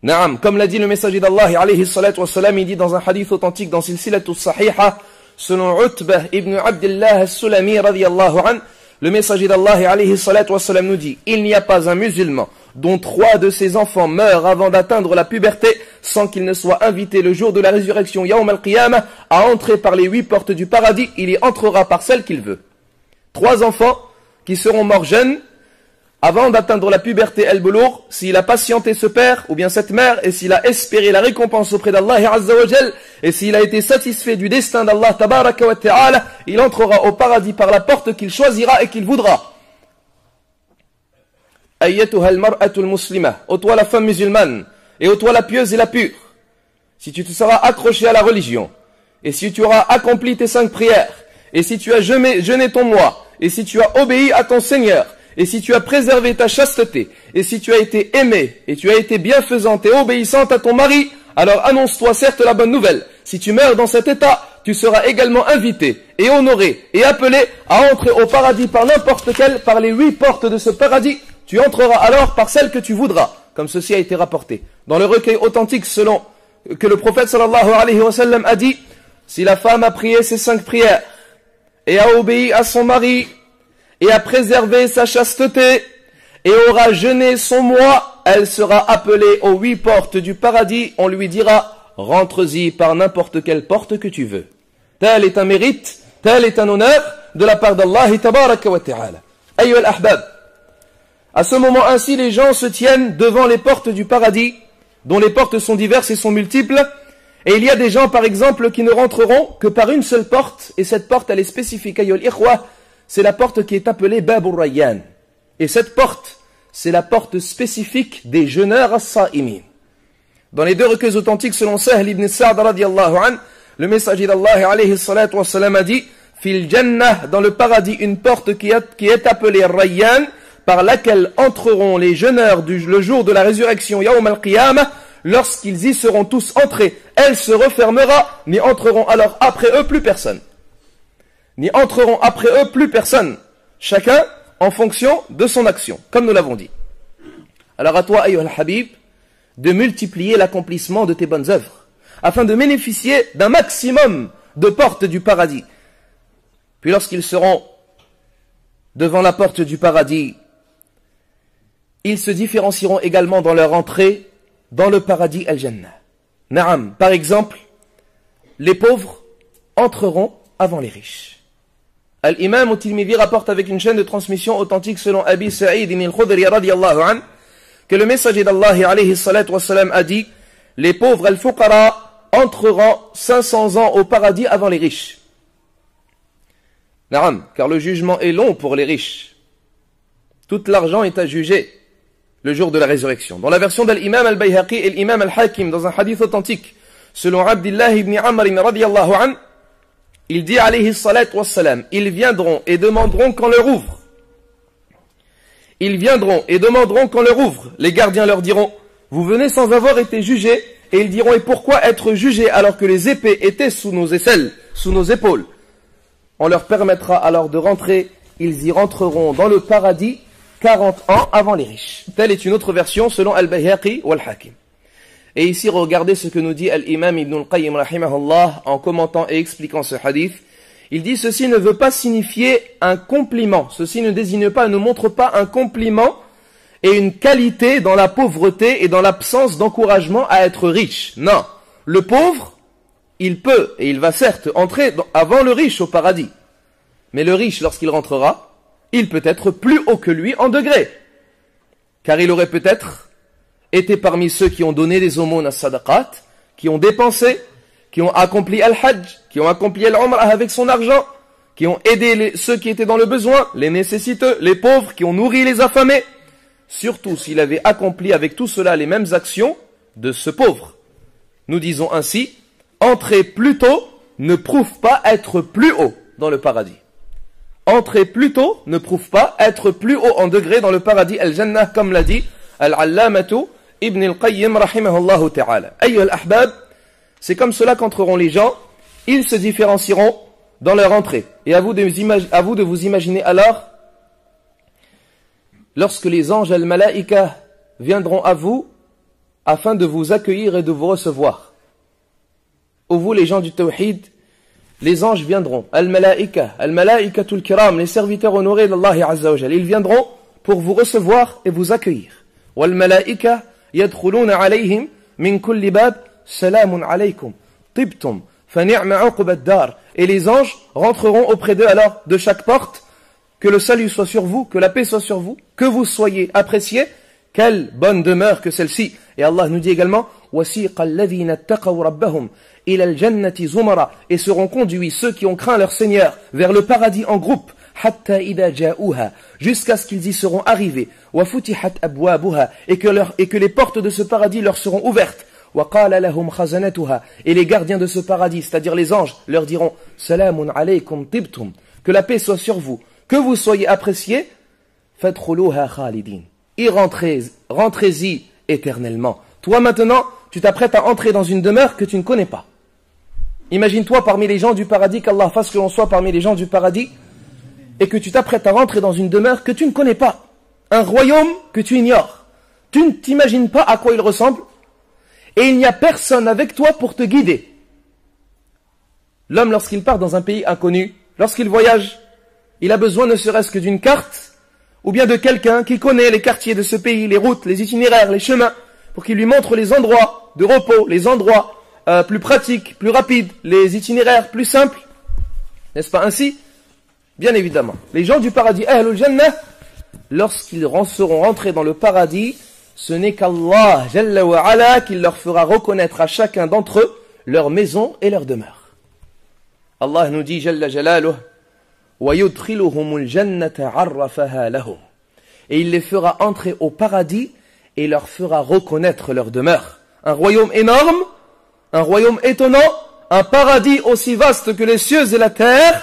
Naam, comme l'a dit le messager d'Allah alayhi salatu wa salam, il dit dans un hadith authentique dans Silsilatu Sahiha, selon Utbah ibn Abdullah as-Sulami radiyallahu an, le messager d'Allah alayhi salatu wa salam nous dit: il n'y a pas un musulman dont 3 de ses enfants meurent avant d'atteindre la puberté sans qu'il ne soit invité le jour de la résurrection Yawm al-Qiyamah à entrer par les 8 portes du paradis. Il y entrera par celle qu'il veut. 3 enfants qui seront morts jeunes avant d'atteindre la puberté el-Boulough, s'il a patienté ce père ou bien cette mère, et s'il a espéré la récompense auprès d'Allah Azza wa Jal, et s'il a été satisfait du destin d'Allah Tabaraka wa Ta'ala, il entrera au paradis par la porte qu'il choisira et qu'il voudra. Ayyatuha al-mar'atu al-muslima, ô toi la femme musulmane, et ô toi la pieuse et la pure, si tu te seras accroché à la religion, et si tu auras accompli tes 5 prières, et si tu as jeûné ton mois, et si tu as obéi à ton Seigneur, et si tu as préservé ta chasteté, et si tu as été aimée, et tu as été bienfaisante et obéissante à ton mari, alors annonce-toi certes la bonne nouvelle. Si tu meurs dans cet état, tu seras également invité, et honoré, et appelé à entrer au paradis par n'importe quelle, par les 8 portes de ce paradis. Tu entreras alors par celle que tu voudras, comme ceci a été rapporté. Dans le recueil authentique selon que le prophète sallallahu alayhi wa sallam a dit, si la femme a prié ses 5 prières, et a obéi à son mari, et a préservé sa chasteté, et aura jeûné son mois, elle sera appelée aux 8 portes du paradis. On lui dira, rentre-y par n'importe quelle porte que tu veux. Tel est un mérite, tel est un honneur de la part d'Allah tabaraka wa ta'ala. Ayyuha al-ahbab, à ce moment ainsi, les gens se tiennent devant les portes du paradis, dont les portes sont diverses et sont multiples. Et il y a des gens, par exemple, qui ne rentreront que par une seule porte, et cette porte, elle est spécifique, ayyuha al-ikhwa, c'est la porte qui est appelée Babur Rayyan. Et cette porte, c'est la porte spécifique des jeûneurs as-sa'imin. Dans les 2 recueils authentiques, selon Sahl ibn Sa'd radiyallahu an, le messager d'Allah alayhi salatu wa salam a dit, Fil Jannah, dans le paradis, une porte qui est appelée Rayyan, par laquelle entreront les jeûneurs le jour de la résurrection Yawm al-Qiyamah. Lorsqu'ils y seront tous entrés, elle se refermera, n'y entreront alors après eux plus personne. N'y entreront après eux plus personne, chacun en fonction de son action, comme nous l'avons dit. Alors à toi, ayyuha al-habib, de multiplier l'accomplissement de tes bonnes œuvres, afin de bénéficier d'un maximum de portes du paradis. Puis lorsqu'ils seront devant la porte du paradis, ils se différencieront également dans leur entrée dans le paradis al-Jannah. Naam, par exemple, les pauvres entreront avant les riches. Al-Imam al-Tirmidhi rapporte avec une chaîne de transmission authentique selon Abi Sa'id al-Khudri radiyallahu an, que le messager d'Allah alayhi salatu wa salam a dit, les pauvres al-Fuqara entreront 500 ans au paradis avant les riches. Naam, car le jugement est long pour les riches. Tout l'argent est à juger le jour de la résurrection. Dans la version de l'imam al-Bayhaqi et l'imam al-Hakim, dans un hadith authentique, selon Abdullah ibn Amr radiyallahu an, il dit alayhi salatu wassalam, ils viendront et demanderont qu'on leur ouvre. Ils viendront et demanderont qu'on leur ouvre. Les gardiens leur diront, vous venez sans avoir été jugés, et ils diront, et pourquoi être jugés alors que les épées étaient sous nos aisselles, sous nos épaules? On leur permettra alors de rentrer, ils y rentreront dans le paradis 40 ans avant les riches. Telle est une autre version selon Al-Bayhaqi ou Al-Hakim. Et ici, regardez ce que nous dit Al-Imam Ibn Al-Qayyim rahimahullah en commentant et expliquant ce hadith. Il dit, ceci ne veut pas signifier un compliment. Ceci ne désigne pas, ne montre pas un compliment et une qualité dans la pauvreté et dans l'absence d'encouragement à être riche. Non. Le pauvre, il peut et il va certes entrer avant le riche au paradis. Mais le riche, lorsqu'il rentrera, il peut être plus haut que lui en degré. Car il aurait peut-être été parmi ceux qui ont donné des aumônes à sadaqat, qui ont dépensé, qui ont accompli al-hajj, qui ont accompli al-umrah avec son argent, qui ont aidé ceux qui étaient dans le besoin, les nécessiteux, les pauvres, qui ont nourri les affamés. Surtout s'il avait accompli avec tout cela les mêmes actions de ce pauvre. Nous disons ainsi, entrer plus tôt ne prouve pas être plus haut dans le paradis. Entrer plus tôt ne prouve pas être plus haut en degré dans le paradis al-Jannah, comme l'a dit Al-Allamatu Ibn Al-Qayyim rahimahullahu ta'ala. Ayyuha al-ahbab, c'est comme cela qu'entreront les gens, ils se différencieront dans leur entrée. Et à vous de vous imaginer alors, lorsque les anges al-Malaïka viendront à vous, afin de vous accueillir et de vous recevoir. Ô vous les gens du Tawhid, les anges viendront, al-Malaïkatul Kiram, les serviteurs honorés d'Allah Azza wa Jal, ils viendront pour vous recevoir et vous accueillir. Wal-Malaïka yadkhuluna alayhim min kulli bab. Salamun alaykum, tibtum, fa ni'ma uqbad dar. Et les anges rentreront auprès d'eux alors de chaque porte, que le salut soit sur vous, que la paix soit sur vous, que vous soyez appréciés, quelle bonne demeure que celle-ci. Et Allah nous dit également, wasiqa alladhina taqaw rabbahum ila al-jannati zumara, et seront conduits ceux qui ont craint leur Seigneur vers le paradis en groupe, hatta idha ja'uha, jusqu'à ce qu'ils y seront arrivés, wa futihat abwabuha, et que les portes de ce paradis leur seront ouvertes. Et les gardiens de ce paradis, c'est-à-dire les anges, leur diront Salamun alaykum tibtum, que la paix soit sur vous, que vous soyez appréciés, fadkhuluha khalidin. Et rentrez-y éternellement. Toi maintenant, tu t'apprêtes à entrer dans une demeure que tu ne connais pas. Imagine-toi parmi les gens du paradis, qu'Allah fasse que l'on soit parmi les gens du paradis, et que tu t'apprêtes à rentrer dans une demeure que tu ne connais pas. Un royaume que tu ignores. Tu ne t'imagines pas à quoi il ressemble. Et il n'y a personne avec toi pour te guider. L'homme, lorsqu'il part dans un pays inconnu, lorsqu'il voyage, il a besoin ne serait-ce que d'une carte, ou bien de quelqu'un qui connaît les quartiers de ce pays, les routes, les itinéraires, les chemins, pour qu'il lui montre les endroits de repos, les endroits plus pratiques, plus rapides, les itinéraires plus simples. N'est-ce pas ainsi? Bien évidemment. Les gens du paradis, Ahlul Jannah, lorsqu'ils seront rentrés dans le paradis, ce n'est qu'Allah Jalla wa Ala qui leur fera reconnaître à chacun d'entre eux leur maison et leur demeure. Allah nous dit Jalla Jalaluh wa yudkhiluhumul jannata 'arrafaha lahum. Et il les fera entrer au paradis et leur fera reconnaître leur demeure. Un royaume énorme, un royaume étonnant, un paradis aussi vaste que les cieux et la terre.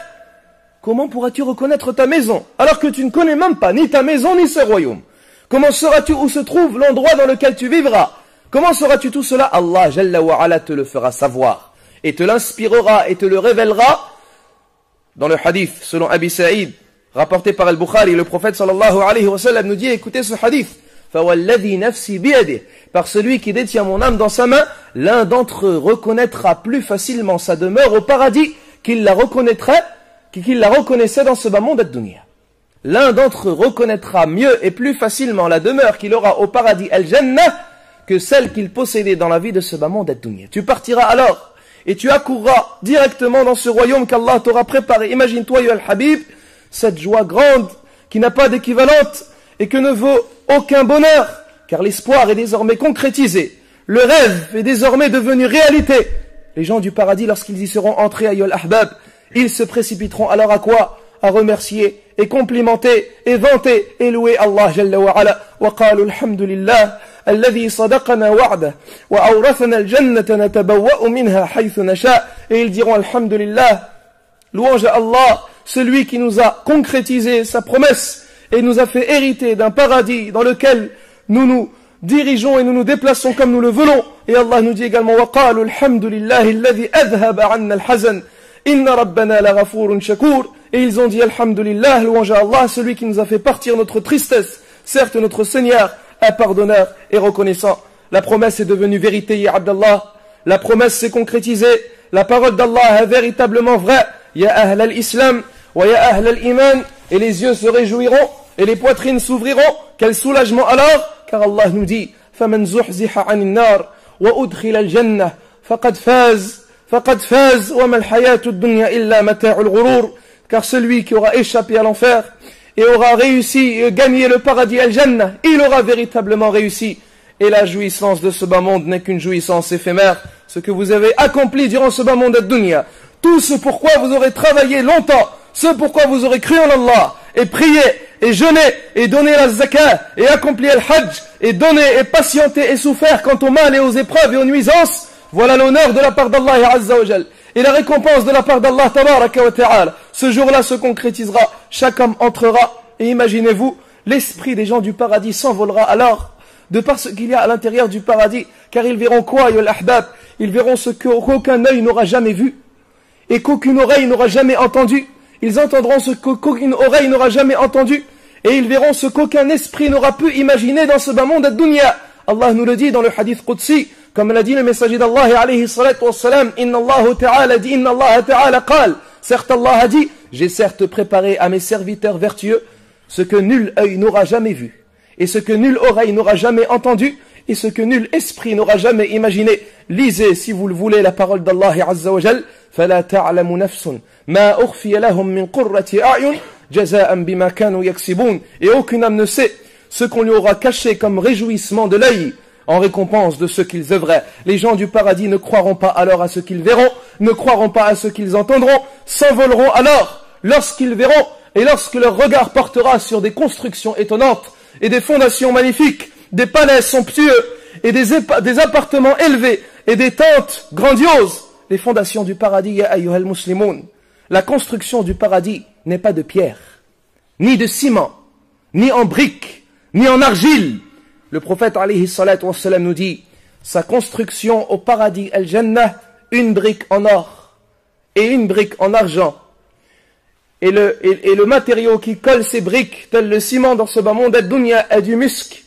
Comment pourras-tu reconnaître ta maison alors que tu ne connais même pas ni ta maison ni ce royaume? Comment sauras-tu où se trouve l'endroit dans lequel tu vivras? Comment sauras-tu tout cela? Allah Jalla wa Ala te le fera savoir et te l'inspirera et te le révélera. Dans le hadith, selon Abi Saïd, rapporté par Al-Bukhari, le prophète sallallahu alayhi wa sallam nous dit, écoutez ce hadith, فَوَالَّذِي نَفْسِي بِيَدِهِ, par celui qui détient mon âme dans sa main, l'un d'entre eux reconnaîtra plus facilement sa demeure au paradis qu'il la reconnaissait dans ce bas monde ad-dunya. L'un d'entre eux reconnaîtra mieux et plus facilement la demeure qu'il aura au paradis al-Jannah que celle qu'il possédait dans la vie de ce bas monde ad-dunya. Tu partiras alors et tu accourras directement dans ce royaume qu'Allah t'aura préparé. Imagine-toi, ya al-Habib, cette joie grande qui n'a pas d'équivalente et que ne vaut aucun bonheur, car l'espoir est désormais concrétisé. Le rêve est désormais devenu réalité. Les gens du paradis, lorsqu'ils y seront entrés, ya al-Ahbab, ils se précipiteront alors à quoi? À remercier et complimenter et vanter et louer Allah Jalla wa Ala. Wa qalu alhamdulillah alladhi sadaqana wa'dah wa awrathana al-jannata natabawwa'u minha haythu nasha. Et ils diront alhamdulillah, louange à Allah, celui qui nous a concrétisé sa promesse et nous a fait hériter d'un paradis dans lequel nous nous dirigeons et nous nous déplaçons comme nous le voulons. Et Allah nous dit également wa qalu alhamdulillah alladhi adhhaba 'anna al-hazan inna rabbana laghafurun shakur. Et ils ont dit alhamdulillah, louange à Allah, celui qui nous a fait partir notre tristesse. Certes, notre Seigneur est pardonneur et reconnaissant. La promesse est devenue vérité, ya Abdallah. La promesse s'est concrétisée. La parole d'Allah est véritablement vraie. Ya ahl al-islam wa ya ahl al-iman. Et les yeux se réjouiront et les poitrines s'ouvriront. Quel soulagement alors, car Allah nous dit فَمَنْ زُحْزِحَ عَنِ النَّارِ وَأُدْخِلَ الْجَنَّةِ فَقَدْ فَازَ وَمَا الْحَيَاةُ الدُّنْيَا إِلَّا مَتَاعُ الْغُرُورِ. Car celui qui aura échappé à l'enfer et aura réussi et gagné le paradis al-Jannah, il aura véritablement réussi. Et la jouissance de ce bas monde n'est qu'une jouissance éphémère. Ce que vous avez accompli durant ce bas monde ad-dunya, tout ce pourquoi vous aurez travaillé longtemps, ce pourquoi vous aurez cru en Allah, et prié, et jeûné, et donné la zakat, et accompli le hajj, et donné, et patienté, et souffert quant au mal et aux épreuves et aux nuisances, voilà l'honneur de la part d'Allah Azza wa Jal. Et la récompense de la part d'Allah Tabaraka wa Ta'ala. Ce jour-là se concrétisera, chaque homme entrera, et imaginez-vous, l'esprit des gens du paradis s'envolera alors, de par ce qu'il y a à l'intérieur du paradis, car ils verront quoi, ya al-ahbab? Ils verront ce qu'aucun œil n'aura jamais vu, et qu'aucune oreille n'aura jamais entendu. Ils entendront ce qu'aucune oreille n'aura jamais entendu, et ils verront ce qu'aucun esprit n'aura pu imaginer dans ce bas monde ad-dunya. Allah nous le dit dans le hadith Qudsi, comme l'a dit le messager d'Allah alayhi salatu wassalam, Inna Allah ta'ala dit, Inna Allah ta'ala qal. Certes Allah a dit, j'ai certes préparé à mes serviteurs vertueux ce que nul œil n'aura jamais vu, et ce que nulle oreille n'aura jamais entendu, et ce que nul esprit n'aura jamais imaginé. Lisez, si vous le voulez, la parole d'Allah Azza wa Jal. فَلَا تَعْلَمُ نَفْسٌ مَا أُخْفِيَ لَهُم مِّن قُرَّةِ أَعْيُنٍ جَزَاءً بِمَا كَانُوا يَكْسِبُونَ. Et aucune âme ne sait ce qu'on lui aura caché comme réjouissement de l'œil en récompense de ce qu'ils œuvraient. Les gens du paradis ne croiront pas alors à ce qu'ils verront, ne croiront pas à ce qu'ils entendront, s'envoleront alors lorsqu'ils verront et lorsque leur regard portera sur des constructions étonnantes et des fondations magnifiques, des palais somptueux et des appartements élevés et des tentes grandioses. Les fondations du paradis, ya ayyuhal muslimoun. La construction du paradis n'est pas de pierre, ni de ciment, ni en briques, ni en argile. Le prophète alayhi salatu wassalam nous dit, sa construction au paradis al-Jannah, une brique en or et une brique en argent. Et le matériau qui colle ces briques, tel le ciment dans ce bas monde ad-dunya, est du musc.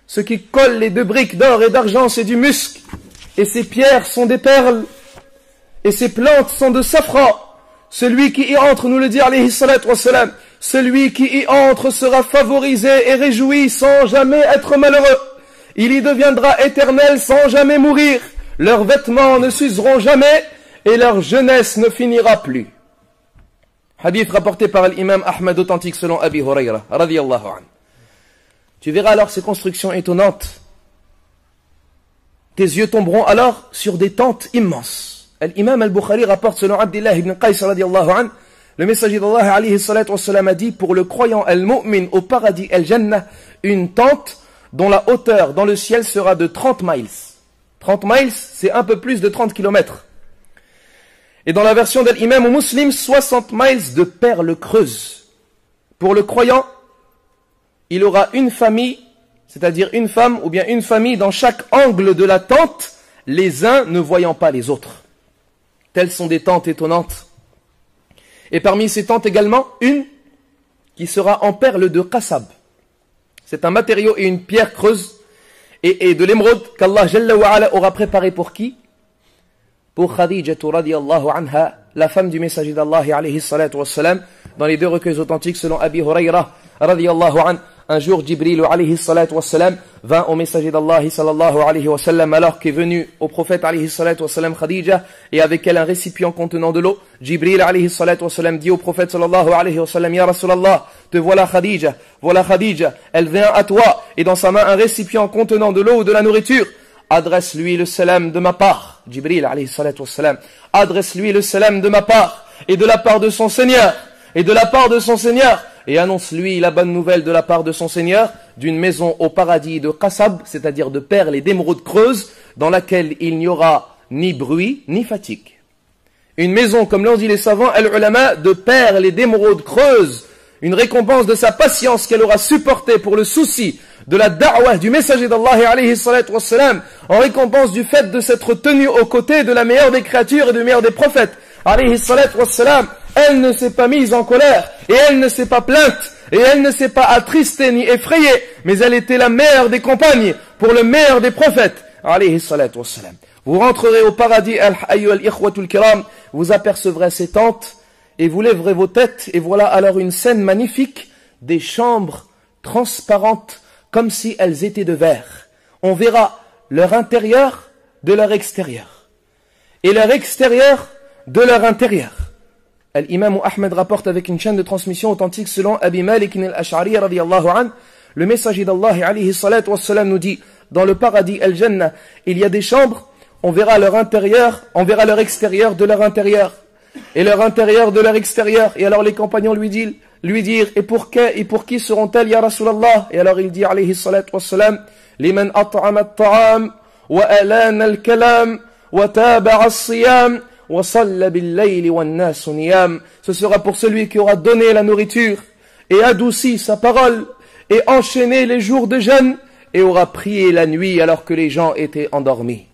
Ce qui colle les deux briques d'or et d'argent, c'est du musc. Et ces pierres sont des perles. Et ces plantes sont de safran. Celui qui y entre, nous le dit alayhi salatu wassalam, celui qui y entre sera favorisé et réjoui sans jamais être malheureux. Il y deviendra éternel sans jamais mourir. Leurs vêtements ne s'useront jamais et leur jeunesse ne finira plus. Hadith rapporté par l'imam Ahmad, authentique selon Abi Hurayra, radiyallahu anhu. Tu verras alors ces constructions étonnantes. Tes yeux tomberont alors sur des tentes immenses. L'imam al-Bukhari rapporte selon Abdullah ibn Qais radiyallahu anhu, le messager d'Allah alayhi salatu wassalam a dit, pour le croyant al-mu'min au paradis al-Jannah, une tente dont la hauteur dans le ciel sera de 30 miles. 30 miles, c'est un peu plus de 30 kilomètres. Et dans la version d'Al-Imam Muslim, 60 miles de perles creuses. Pour le croyant, il aura une famille, c'est-à-dire une femme ou bien une famille dans chaque angle de la tente, les uns ne voyant pas les autres. Telles sont des tentes étonnantes. Et parmi ces tentes également, une qui sera en perles de qasab. C'est un matériau et une pierre creuse et de l'émeraude qu'Allah Jalla wa Ala aura préparé pour qui? Pour Khadijatu radiyallahu anha, la femme du messager d'Allah alayhi salatu wassalam, dans les deux recueils authentiques selon Abi Hurayra radiyallahu anhu. Un jour, Jibril alayhi salatu wassalam vint au messager d'Allah sallallahu alayhi wa sallam alors qu'est venu au prophète alayhi salatu wassalam Khadija et avec elle un récipient contenant de l'eau. Jibril alayhi salatu wassalam dit au prophète sallallahu alayhi wa sallam, Ya Rasulallah, te voilà Khadija, elle vient à toi et dans sa main un récipient contenant de l'eau ou de la nourriture. Adresse-lui le salam de ma part. Jibril alayhi salatu wassalam, adresse-lui le salam de ma part et de la part de son Seigneur. Et de la part de son Seigneur, et annonce lui la bonne nouvelle de la part de son Seigneur d'une maison au paradis de qasab, c'est-à-dire de perles et d'émeraudes creuses, dans laquelle il n'y aura ni bruit ni fatigue. Une maison, comme l'ont dit les savants, al-ulama, de perles et d'émeraudes creuses, une récompense de sa patience qu'elle aura supportée pour le souci de la da'wah du messager d'Allah alayhi salatu wassalam, en récompense du fait de s'être tenue aux côtés de la meilleure des créatures et du meilleur des prophètes alayhi salatu wassalam. Elle ne s'est pas mise en colère, et elle ne s'est pas plainte, et elle ne s'est pas attristée ni effrayée, mais elle était la meilleure des compagnes pour le meilleur des prophètes alayhi salatu wassalam. Vous rentrerez au paradis, ayyuhal ikhwatul kiram, vous apercevrez ces tentes, et vous lèverez vos têtes, et voilà alors une scène magnifique, des chambres transparentes, comme si elles étaient de verre. On verra leur intérieur de leur extérieur, et leur extérieur de leur intérieur. L'imam Ahmed rapporte avec une chaîne de transmission authentique selon Abi Malik al-Ash'ari radiyallahu anhu, le messager d'Allah alayhi salatu wassalam nous dit, dans le paradis al-Jannah, il y a des chambres, on verra leur intérieur, on verra leur extérieur de leur intérieur, et leur intérieur de leur extérieur. Et alors les compagnons lui dirent, et pour qui seront-elles, ya Rasulallah? Et alors il dit, alayhi salatu wassalam, liman at'ama at-ta'am, wa alana al-kalam, wa taba'a as-siyam, wa salla bil-layli wan-nasu niyam. Ce sera pour celui qui aura donné la nourriture, et adouci sa parole, et enchaîné les jours de jeûne, et aura prié la nuit alors que les gens étaient endormis.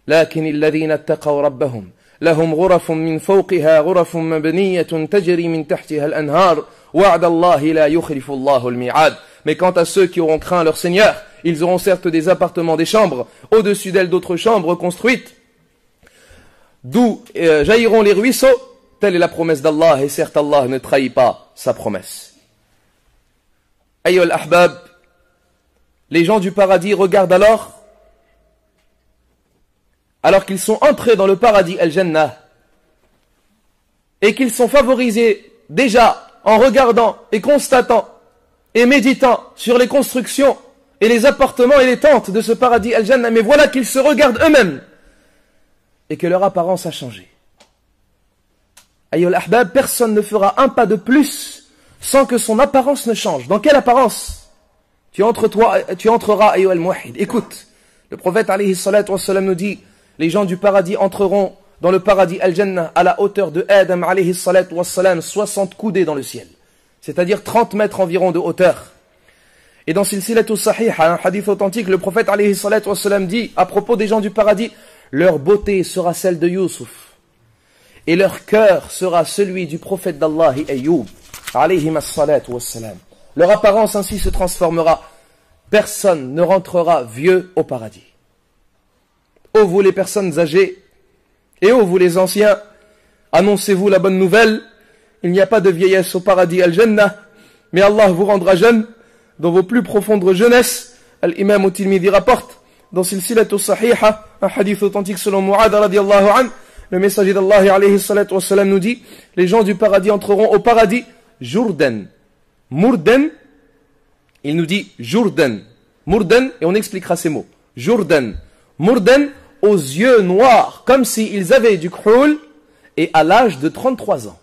لكن الذين اتقوا ربهم لهم غرف من فوقها غرف مبنية تجري من تحتها الأنهار وعد الله لا يخلف الله الميعاد. Mais quant à ceux qui auront craint leur Seigneur, ils auront certes des appartements, des chambres, au-dessus d'elles d'autres chambres construites, d'où jailliront les ruisseaux. Telle est la promesse d'Allah, et certes Allah ne trahit pas sa promesse. Ayyuhal ahbab, les gens du paradis regardent alors qu'ils sont entrés dans le paradis al-Jannah, et qu'ils sont favorisés déjà en regardant et constatant et méditant sur les constructions et les appartements et les tentes de ce paradis al-Jannah, mais voilà qu'ils se regardent eux-mêmes et que leur apparence a changé. Ayyuhal ahbab, personne ne fera un pas de plus sans que son apparence ne change. Dans quelle apparence tu entreras, ayyuhal muwahhid? Écoute, le prophète alayhi salatu wassalam nous dit, les gens du paradis entreront dans le paradis al-Jannah à la hauteur de Adam alayhi salatu wassalam, 60 coudées dans le ciel, c'est-à-dire 30 mètres environ de hauteur. Et dans Silsilatu Sahih, un hadith authentique, le prophète alayhi salatu wassalam dit à propos des gens du paradis, leur beauté sera celle de Youssouf, et leur cœur sera celui du prophète d'Allah Ayyub alayhi salatu wassalam. Leur apparence ainsi se transformera. Personne ne rentrera vieux au paradis. Ô vous les personnes âgées, et ô vous les anciens, annoncez-vous la bonne nouvelle, il n'y a pas de vieillesse au paradis al-Jannah, mais Allah vous rendra jeune dans vos plus profondes jeunesses. L'imam Tirmidhi rapporte dans Silsilatu Sahiha, un hadith authentique selon Mu'adh radiyallahu anhu, le messager d'Allah alayhi salatu wassalam nous dit, les gens du paradis entreront au paradis Jourdan, Murdan, il nous dit Jourdan, Murdan, et on expliquera ces mots, Jourdan, Murdan, aux yeux noirs, comme s'ils avaient du khul, et à l'âge de 33 ans.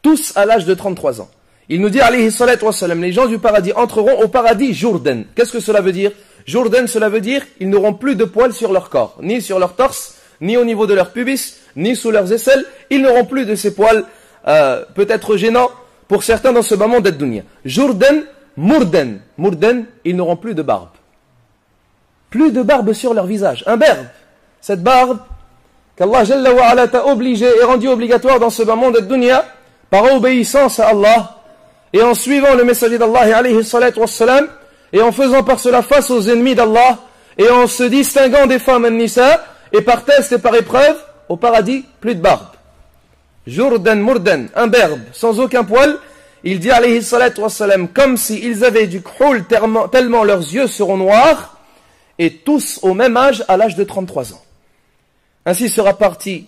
Tous à l'âge de 33 ans. Il nous dit, alayhi salatu wassalam, les gens du paradis entreront au paradis Jourdan. Qu'est-ce que cela veut dire? Jourdan, cela veut dire, ils n'auront plus de poils sur leur corps, ni sur leur torse, ni au niveau de leur pubis, ni sous leurs aisselles. Ils n'auront plus de ces poils, peut-être gênants, pour certains dans ce bas monde d'ad-dunya. Jourdan, Murdan. Murdan, ils n'auront plus de barbe. Plus de barbe sur leur visage. Un berbe. Cette barbe qu'Allah Jalla wa Ala t'a obligé et rendu obligatoire dans ce bas monde d'ad-dunya par obéissance à Allah et en suivant le messager d'Allah alayhi salatu wassalam et en faisant par cela face aux ennemis d'Allah et en se distinguant des femmes an-nisa et par test et par épreuve, au paradis, plus de barbe. Jourdan Murdan, un berbe sans aucun poil, il dit alayhi salatu wassalam, comme s'ils avaient du khul tellement leurs yeux seront noirs, et tous au même âge, à l'âge de 33 ans. Ainsi sera partie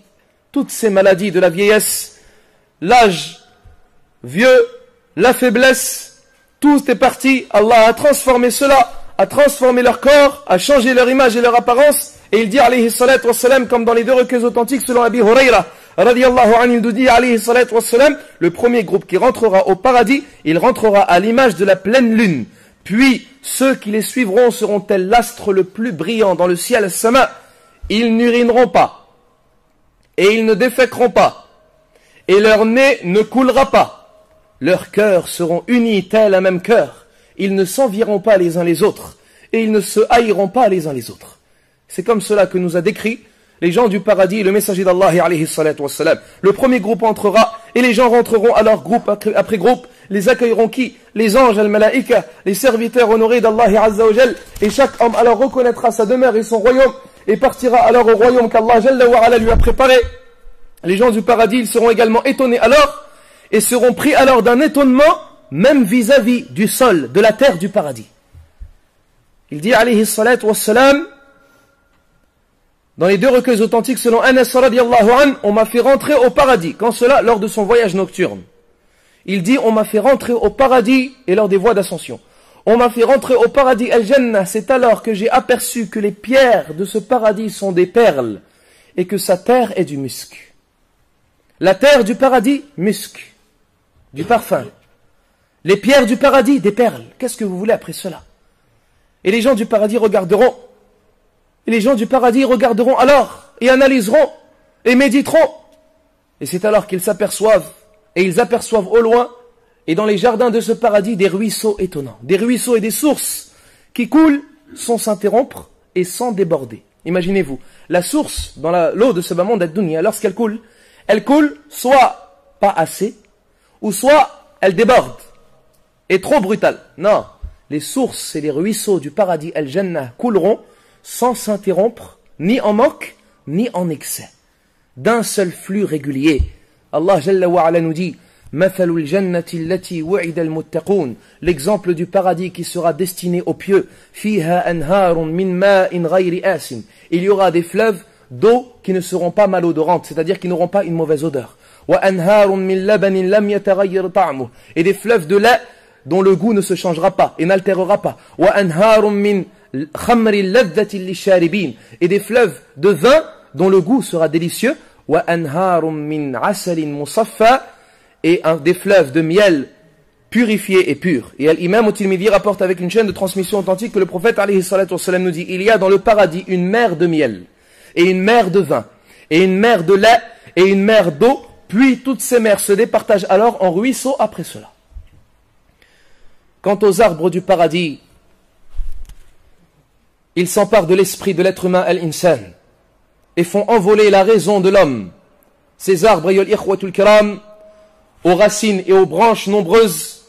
toutes ces maladies de la vieillesse, l'âge vieux, la faiblesse, tout est parti. Allah a transformé cela, a transformé leur corps, a changé leur image et leur apparence. Et il dit, alayhi salatu wassalam, comme dans les deux recueils authentiques selon Abi Hurayra, radiallahu anhu, il nous dit, alayhi salatu wassalam, le premier groupe qui rentrera au paradis, il rentrera à l'image de la pleine lune. Puis, ceux qui les suivront seront tels l'astre le plus brillant dans le ciel sama. Ils n'urineront pas, et ils ne déféqueront pas, et leur nez ne coulera pas. Leurs cœurs seront unis tel un même cœur. Ils ne s'envieront pas les uns les autres, et ils ne se haïront pas les uns les autres. C'est comme cela que nous a décrit les gens du paradis, le messager d'Allah alayhi salatu wassalam. Le premier groupe entrera, et les gens rentreront à leur groupe après groupe. Les accueilleront qui? Les anges, al-malaïka, les serviteurs honorés d'Allah azza wa jal. Et chaque homme alors reconnaîtra sa demeure et son royaume, et partira alors au royaume qu'Allah jalla wa ala lui a préparé. Les gens du paradis, ils seront également étonnés alors, et seront pris alors d'un étonnement, même vis-à-vis du sol, de la terre du paradis. Il dit alayhi salatu wassalam, dans les deux recueils authentiques selon Anas radiallahu anhu, on m'a fait rentrer au paradis, quand cela lors de son voyage nocturne. Il dit, on m'a fait rentrer au paradis et lors des voies d'ascension. On m'a fait rentrer au paradis al-Jannah, c'est alors que j'ai aperçu que les pierres de ce paradis sont des perles et que sa terre est du musc. La terre du paradis, musc, du parfum. Les pierres du paradis, des perles. Qu'est-ce que vous voulez après cela? Et les gens du paradis regarderont. Et les gens du paradis regarderont alors, et analyseront, et méditeront. Et c'est alors qu'ils s'aperçoivent, et ils aperçoivent au loin, et dans les jardins de ce paradis, des ruisseaux étonnants. Des ruisseaux et des sources qui coulent sans s'interrompre et sans déborder. Imaginez-vous, la source dans l'eau de ce bas monde ad-dunya, lorsqu'elle coule, elle coule soit pas assez, ou soit elle déborde, et trop brutale. Non, les sources et les ruisseaux du paradis al-Jannah couleront sans s'interrompre, ni en manque, ni en excès, d'un seul flux régulier. Allah Jalla wa Ala nous dit, l'exemple du paradis qui sera destiné aux pieux, il y aura des fleuves d'eau qui ne seront pas malodorantes, c'est-à-dire qui n'auront pas une mauvaise odeur, et des fleuves de lait dont le goût ne se changera pas et n'altérera pas, et des fleuves de vin dont le goût sera délicieux, et des fleuves de miel purifié et pur. Et l'imam al-Tirmidhi rapporte avec une chaîne de transmission authentique que le prophète alayhi salatu wassalam nous dit, il y a dans le paradis une mer de miel, et une mer de vin, et une mer de lait, et une mer d'eau, puis toutes ces mers se départagent alors en ruisseaux après cela. Quant aux arbres du paradis, ils s'emparent de l'esprit de l'être humain al-insan, et font envoler la raison de l'homme. Ces arbres, ayyuhal ikhwatul kiram, aux racines et aux branches nombreuses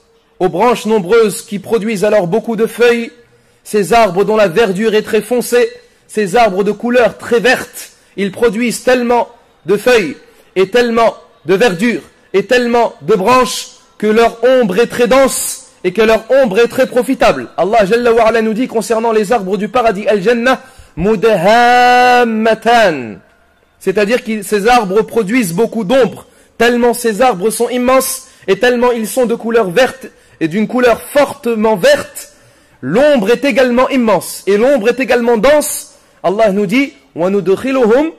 qui produisent alors beaucoup de feuilles, ces arbres dont la verdure est très foncée, ces arbres de couleur très verte, ils produisent tellement de feuilles et tellement de verdure et tellement de branches que leur ombre est très dense et que leur ombre est très profitable. Allah Jalla wa Ala nous dit concernant les arbres du paradis al-Jannah, mudahammatan, c'est-à-dire que ces arbres produisent beaucoup d'ombre, tellement ces arbres sont immenses et tellement ils sont de couleur verte et d'une couleur fortement verte, l'ombre est également immense et l'ombre est également dense. Allah nous dit وَنُدْخِلُهُمْ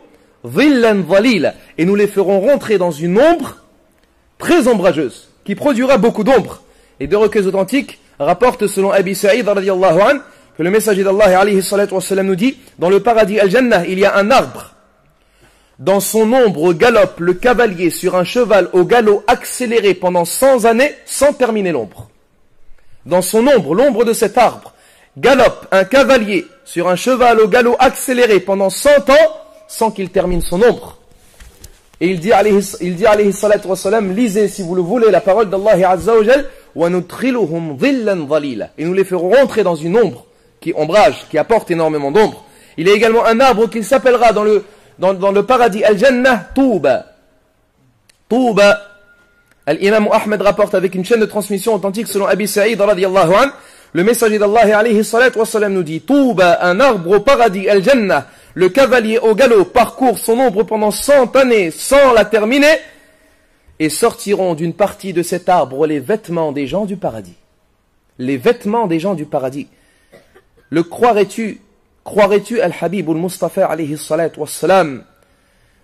ظِلًّا ظَلِيلًا, et nous les ferons rentrer dans une ombre très ombrageuse qui produira beaucoup d'ombre. Et deux recueils authentiques rapportent selon Abi Sa'id radiyallahu anhu que le messager d'Allah alayhi salatu wassalam nous dit, dans le paradis al-Jannah il y a un arbre. Dans son ombre galope le cavalier sur un cheval au galop accéléré pendant 100 années sans terminer l'ombre. Dans son ombre, l'ombre de cet arbre, galope un cavalier sur un cheval au galop accéléré pendant 100 ans sans qu'il termine son ombre. Et il dit alayhi salatu wassalam, lisez si vous le voulez la parole d'Allah azza wa jal, وَنُدْخِلُهُمْ ظِلًّا ظَلِيلًا, et nous les ferons rentrer dans une ombre qui ombrage, qui apporte énormément d'ombre. Il y a également un arbre qui s'appellera dans le paradis al-Jannah, Touba. Touba. L'imam Ahmed rapporte avec une chaîne de transmission authentique selon Abi Sa'id radiyallahu anhu, le messager d'Allah alayhi salatu wassalam nous dit, Touba, un arbre au paradis al-Jannah, le cavalier au galop parcourt son ombre pendant 100 années sans la terminer, et sortiront d'une partie de cet arbre les vêtements des gens du paradis. Les vêtements des gens du paradis. Le croirais-tu al-Habib al-Mustafa alayhi salatu wassalam,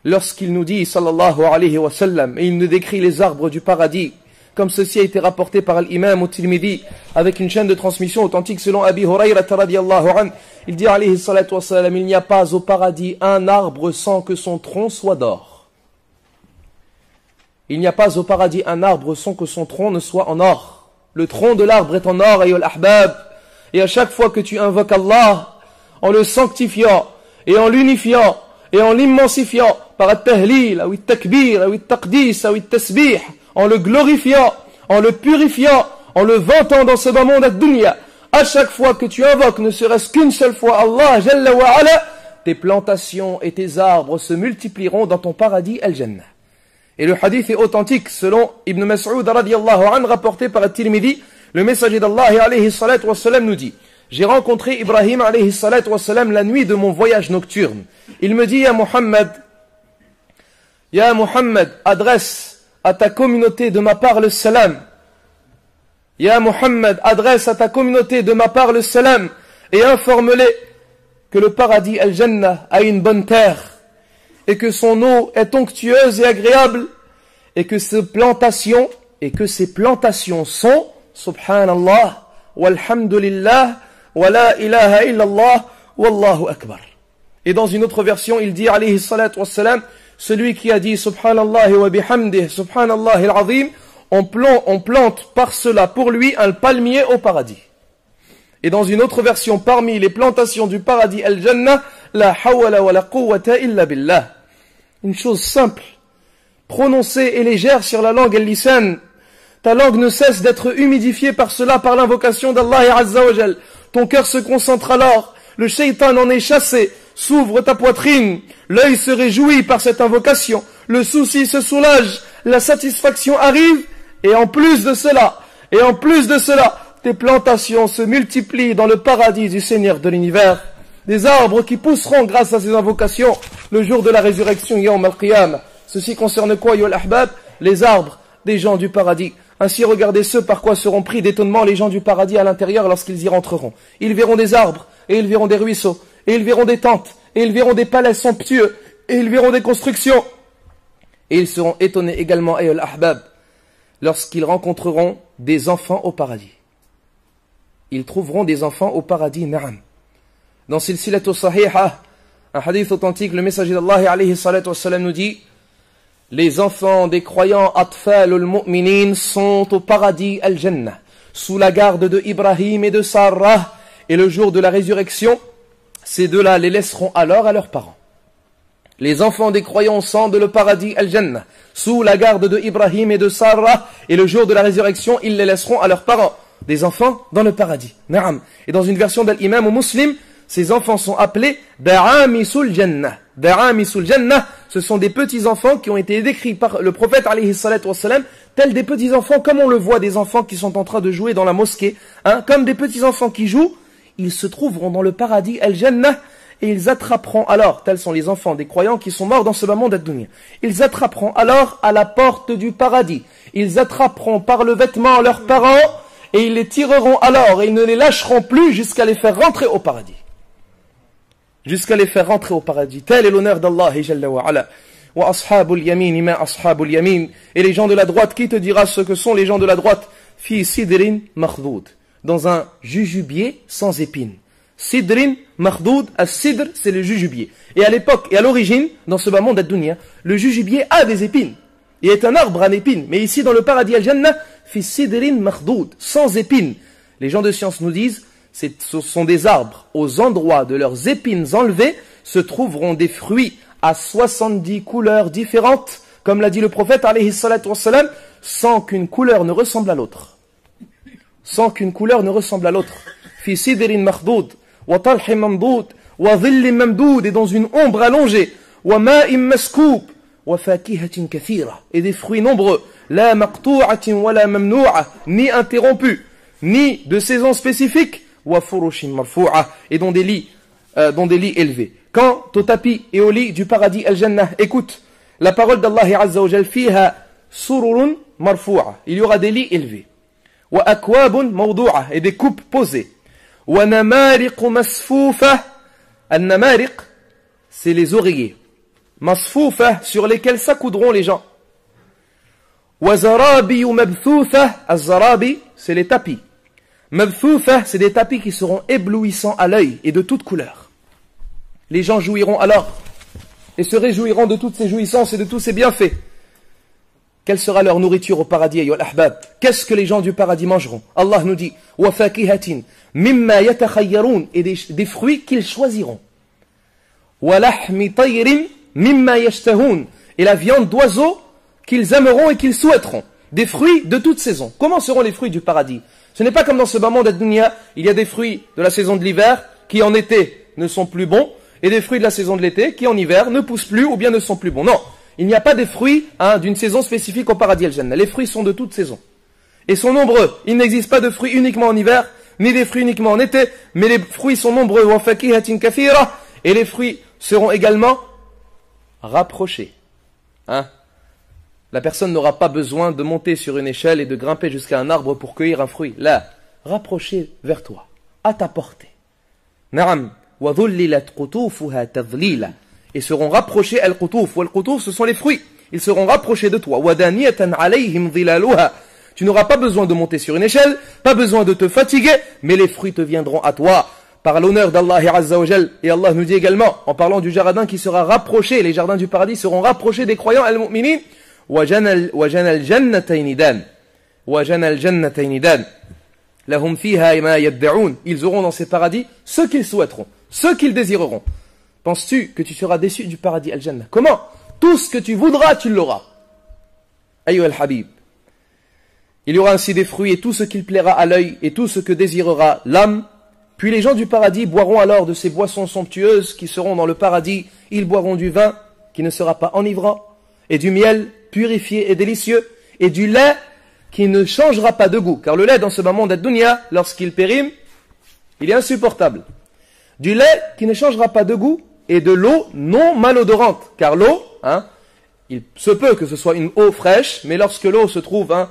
lorsqu'il nous dit, sallallahu alayhi wa sallam, et il nous décrit les arbres du paradis, comme ceci a été rapporté par l'imam al-Tirmidhi, avec une chaîne de transmission authentique selon Abi Hurayra radiyallahu anhu, il dit, alayhi salatu wa sallam, il n'y a pas au paradis un arbre sans que son tronc soit d'or. Il n'y a pas au paradis un arbre sans que son tronc ne soit en or. Le tronc de l'arbre est en or, ayyul ahbab. Et à chaque fois que tu invoques Allah, en le sanctifiant, et en l'unifiant, et en l'immensifiant, par at-tahlil, ou at-takbir, ou at-taqdis, ou at-tasbih, en le glorifiant, en le purifiant, en le vantant dans ce bas monde ad-dunya, à chaque fois que tu invoques, ne serait-ce qu'une seule fois Allah, Jalla wa Ala, tes plantations et tes arbres se multiplieront dans ton paradis al-Jannah. Et le hadith est authentique selon Ibn Mas'ud radiyallahu anhu, rapporté par At-Tirmidhi. Le messager d'Allah alayhi salatu wa salam nous dit: j'ai rencontré Ibrahim alayhi salatu wa salam la nuit de mon voyage nocturne. Il me dit: Ya Muhammad, adresse à ta communauté de ma part le salam. Ya Muhammad, adresse à ta communauté de ma part le salam et informe-les que le paradis al-Jannah a une bonne terre et que son eau est onctueuse et agréable et que ces plantations sont subhanallah walhamdulillah wa la ilaha illallah wallahu akbar. Et dans une autre version, il dit alayhi salatu wassalam, celui qui a dit subhanallah wa bihamdih subhanallah al-azim, on plante par cela pour lui un palmier au paradis. Et dans une autre version, parmi les plantations du paradis al-Jannah, la hawla wa la quwwata illa billah. Une chose simple, prononcée et légère sur la langue al-lisan. Ta langue ne cesse d'être humidifiée par cela, par l'invocation d'Allah Azza wa Jal. Ton cœur se concentre alors, le shaitan en est chassé, s'ouvre ta poitrine, l'œil se réjouit par cette invocation, le souci se soulage, la satisfaction arrive, et en plus de cela, tes plantations se multiplient dans le paradis du Seigneur de l'univers. Des arbres qui pousseront grâce à ces invocations le jour de la résurrection, Yawm al-Qiyamah. Ceci concerne quoi, Yawm al-Ahbab? Les arbres des gens du paradis. Ainsi, regardez ce par quoi seront pris d'étonnement les gens du paradis à l'intérieur lorsqu'ils y rentreront. Ils verront des arbres, et ils verront des ruisseaux, et ils verront des tentes, et ils verront des palais somptueux, et ils verront des constructions. Et ils seront étonnés également, Ayyul Ahbab, lorsqu'ils rencontreront des enfants au paradis. Ils trouveront des enfants au paradis, na'am. Dans Silsilatu Sahiha, un hadith authentique, le messager d'Allah alayhi salatu wassalam nous dit: les enfants des croyants atfalul mu'minin sont au paradis al-Jannah, sous la garde de Ibrahim et de Sarah, et le jour de la résurrection, ces deux-là les laisseront alors à leurs parents. Les enfants des croyants sont le paradis al-Jannah, sous la garde de Ibrahim et de Sarah, et le jour de la résurrection, ils les laisseront à leurs parents. Des enfants dans le paradis. Naam. Et dans une version d'Al-Imam ou Muslim, ces enfants sont appelés Da'amisul Jannah. Da'amisul Jannah, ce sont des petits enfants qui ont été décrits par le prophète alayhi salatu wassalam, tels des petits enfants, comme on le voit des enfants qui sont en train de jouer dans la mosquée, comme des petits enfants qui jouent, ils se trouveront dans le paradis al-Jannah, et ils attraperont alors, tels sont les enfants des croyants qui sont morts dans ce bas monde ad-dunya, ils attraperont alors à la porte du paradis, ils attraperont par le vêtement leurs parents, et ils les tireront alors, et ils ne les lâcheront plus jusqu'à les faire rentrer au paradis. Jusqu'à les faire rentrer au paradis. Tel est l'honneur d'Allah Jalla wa Ala. Wa ashabul yamin ma ashabul yamin. Et les gens de la droite, qui te dira ce que sont les gens de la droite? Fi sidrin makhdoud. Dans un jujubier sans épines. Sidrin makhdoud, as-sidr, c'est le jujubier. Et à l'époque, et à l'origine, dans ce bas monde ad-dunya, le jujubier a des épines. Il est un arbre à épines. Mais ici, dans le paradis al-Jannah, fi sidrin makhdoud, sans épines. Les gens de science nous disent, ce sont des arbres, aux endroits de leurs épines enlevées, se trouveront des fruits à 70 couleurs différentes, comme l'a dit le prophète, alayhi salatu wassalam, sans qu'une couleur ne ressemble à l'autre. Sans qu'une couleur ne ressemble à l'autre. Fi sidrin makhdoud, wa talhin mamdoud, wa dhillin mamdoud, et dans une ombre allongée, wa ma'im maskoub, wa fakihatin kathira, et des fruits nombreux, la maqtu'atin wa la mamnu'a, ni interrompus, ni de saison spécifique, wa furushin marfu'a, et dont des lits élevés. Quant au tapis et au lit du paradis al-Jannah, écoute la parole d'Allah Azza wa Jal, fiha sururun marfu'a, il y aura des lits élevés, wa akwabun mawdu'a, et des coupes posées, wa namariq masfufa, an-namariq, c'est les oreillers. masfoufa, sur lesquels s'accoudront les gens. Wa zarabi mabthoutha, az-zarabi, c'est les tapis. Mabthoutha, c'est des tapis qui seront éblouissants à l'œil et de toutes couleurs. Les gens jouiront alors et se réjouiront de toutes ces jouissances et de tous ces bienfaits. Quelle sera leur nourriture au paradis, ayyuhal ahbab? Qu'est-ce que les gens du paradis mangeront? Allah nous dit wa fakihatin mimma yatakhayyarun, et des fruits qu'ils choisiront. Wa lahmi tayrin mimma yashtahun, et la viande d'oiseaux qu'ils aimeront et qu'ils souhaiteront. Des fruits de toute saison. Comment seront les fruits du paradis? Ce n'est pas comme dans ce bas monde ad-dunya, il y a des fruits de la saison de l'hiver qui en été ne sont plus bons, et des fruits de la saison de l'été qui en hiver ne poussent plus ou bien ne sont plus bons. Non, il n'y a pas des fruits d'une saison spécifique au paradis al-Jannah. Les fruits sont de toute saison. Et sont nombreux. Il n'existe pas de fruits uniquement en hiver, ni des fruits uniquement en été, mais les fruits sont nombreux. Wa fakihatin kathira, et les fruits seront également rapprochés. La personne n'aura pas besoin de monter sur une échelle et de grimper jusqu'à un arbre pour cueillir un fruit. Là, rapproché vers toi, à ta portée. Na'am. Wa dhullilat qutufuha tadhlila, et seront rapprochés al-qutuf. Wal-qutuf, ce sont les fruits. Ils seront rapprochés de toi. Wa daniyatan alayhim dhilaluha. Tu n'auras pas besoin de monter sur une échelle, pas besoin de te fatiguer, mais les fruits te viendront à toi par l'honneur d'Allah Azza wa Jal. Et Allah nous dit également, en parlant du jardin qui sera rapproché, les jardins du paradis seront rapprochés des croyants al-mu'minin. Wa jana al-jannatayn dan. Wa jana al-jannatayn dan. Lahum fiha ma yad'un. Ils auront dans ces paradis ce qu'ils souhaiteront, ce qu'ils désireront. Penses-tu que tu seras déçu du paradis al-Jannah? Comment? Tout ce que tu voudras, tu l'auras. Ayyuha al-habib. Il y aura ainsi des fruits et tout ce qu'il plaira à l'œil et tout ce que désirera l'âme. Puis les gens du paradis boiront alors de ces boissons somptueuses qui seront dans le paradis. Ils boiront du vin qui ne sera pas enivrant, et du miel purifié et délicieux, et du lait qui ne changera pas de goût. Car le lait dans ce moment d'ad-dunya, lorsqu'il périme, il est insupportable. Du lait qui ne changera pas de goût, et de l'eau non malodorante. Car l'eau, il se peut que ce soit une eau fraîche, mais lorsque l'eau se trouve,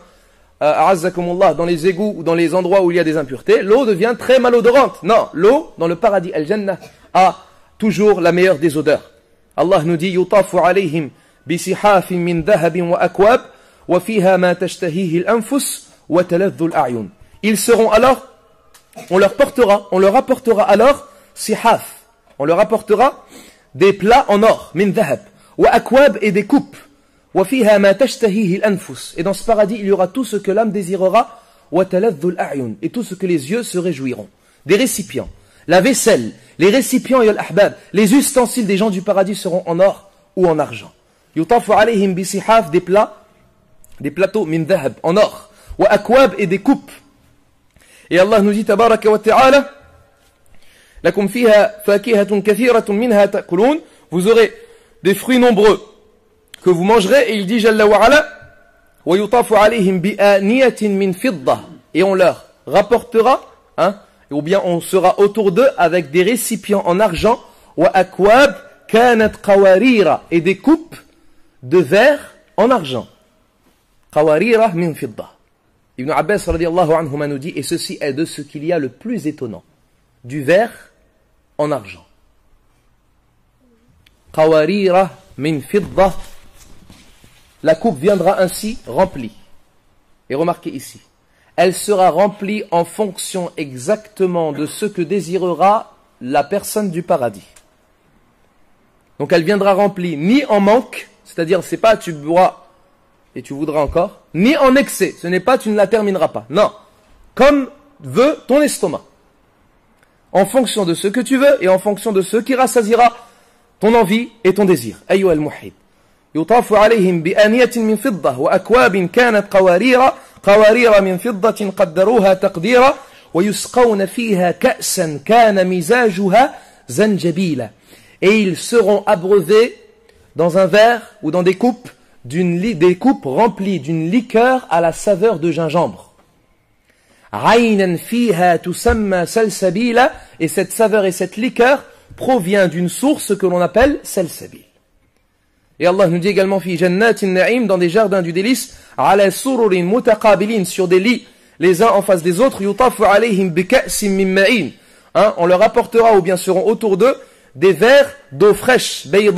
a'azzakumullah, dans les égouts ou dans les endroits où il y a des impuretés, l'eau devient très malodorante. Non, l'eau dans le paradis al-Jannah a toujours la meilleure des odeurs. Allah nous dit yutafu alayhim bisihafin min dhahabin wa akwab wa fiha ma tashtahihi al-anfus wa taladhdhu al-a'yun. Ils seront alors, on leur apportera alors sihaf. On leur apportera des plats en or, min dhahab, wa akwab, et des coupes. Wa fiha ma tashtahihi al-anfus. Et dans ce paradis, il y aura tout ce que l'âme désirera, wa taladhdhu al-a'yun, et tout ce que les yeux se réjouiront. Des récipients, la vaisselle, les récipients et al-ahbab, les ustensiles des gens du paradis seront en or ou en argent. Yutafu alayhim bisihaf, des plateaux min dhahab, en or, wa akwab, et des coupes. Et Allah nous dit tabaraka wa ta'ala, lakum fiha fakihatun kathiratun minha ta'kulun, vous aurez des fruits nombreux que vous mangerez, et il dit jalla wa ala, wa yutafu alayhim bi aniyatin min fidda, et on leur rapportera, ou bien on sera autour d'eux avec des récipients en argent, wa akwab kanat qawarira, et des coupes de verre en argent. Qawarira min fidda. Ibn Abbas radiyallahu anhuma nous dit, et ceci est de ce qu'il y a le plus étonnant, du verre en argent. Qawarira min fidda. La coupe viendra ainsi remplie. Et remarquez ici, elle sera remplie en fonction exactement de ce que désirera la personne du paradis. Donc elle viendra remplie ni en manque, c'est-à-dire c'est pas tu bois et tu voudras encore, ni en excès, ce n'est pas tu ne la termineras pas. Non, comme veut ton estomac. En fonction de ce que tu veux et en fonction de ce qui rassasiera ton envie et ton désir. Ayyuha al-muhid. يطاف عليهم بآنية من فضة وأكواب كانت قوارير من فضة قدروها تقديرا ويسقون فيها كأسا كان مزاجها زنجبيلا. Et ils seront abreuvés dans un verre ou dans des coupes remplies d'une liqueur à la saveur de gingembre. عينا فيها تسمى سلسبيلا. Et cette saveur et cette liqueur provient d'une source que l'on appelle salsabil. Et Allah nous dit également fi jannatin na'im, dans des jardins du délice, ala sururin mutaqabilin, sur des lits les uns en face des autres, yutafu alayhim bi ka'sin min ma'in. On leur apportera ou bien seront autour d'eux des verres d'eau fraîche, d'une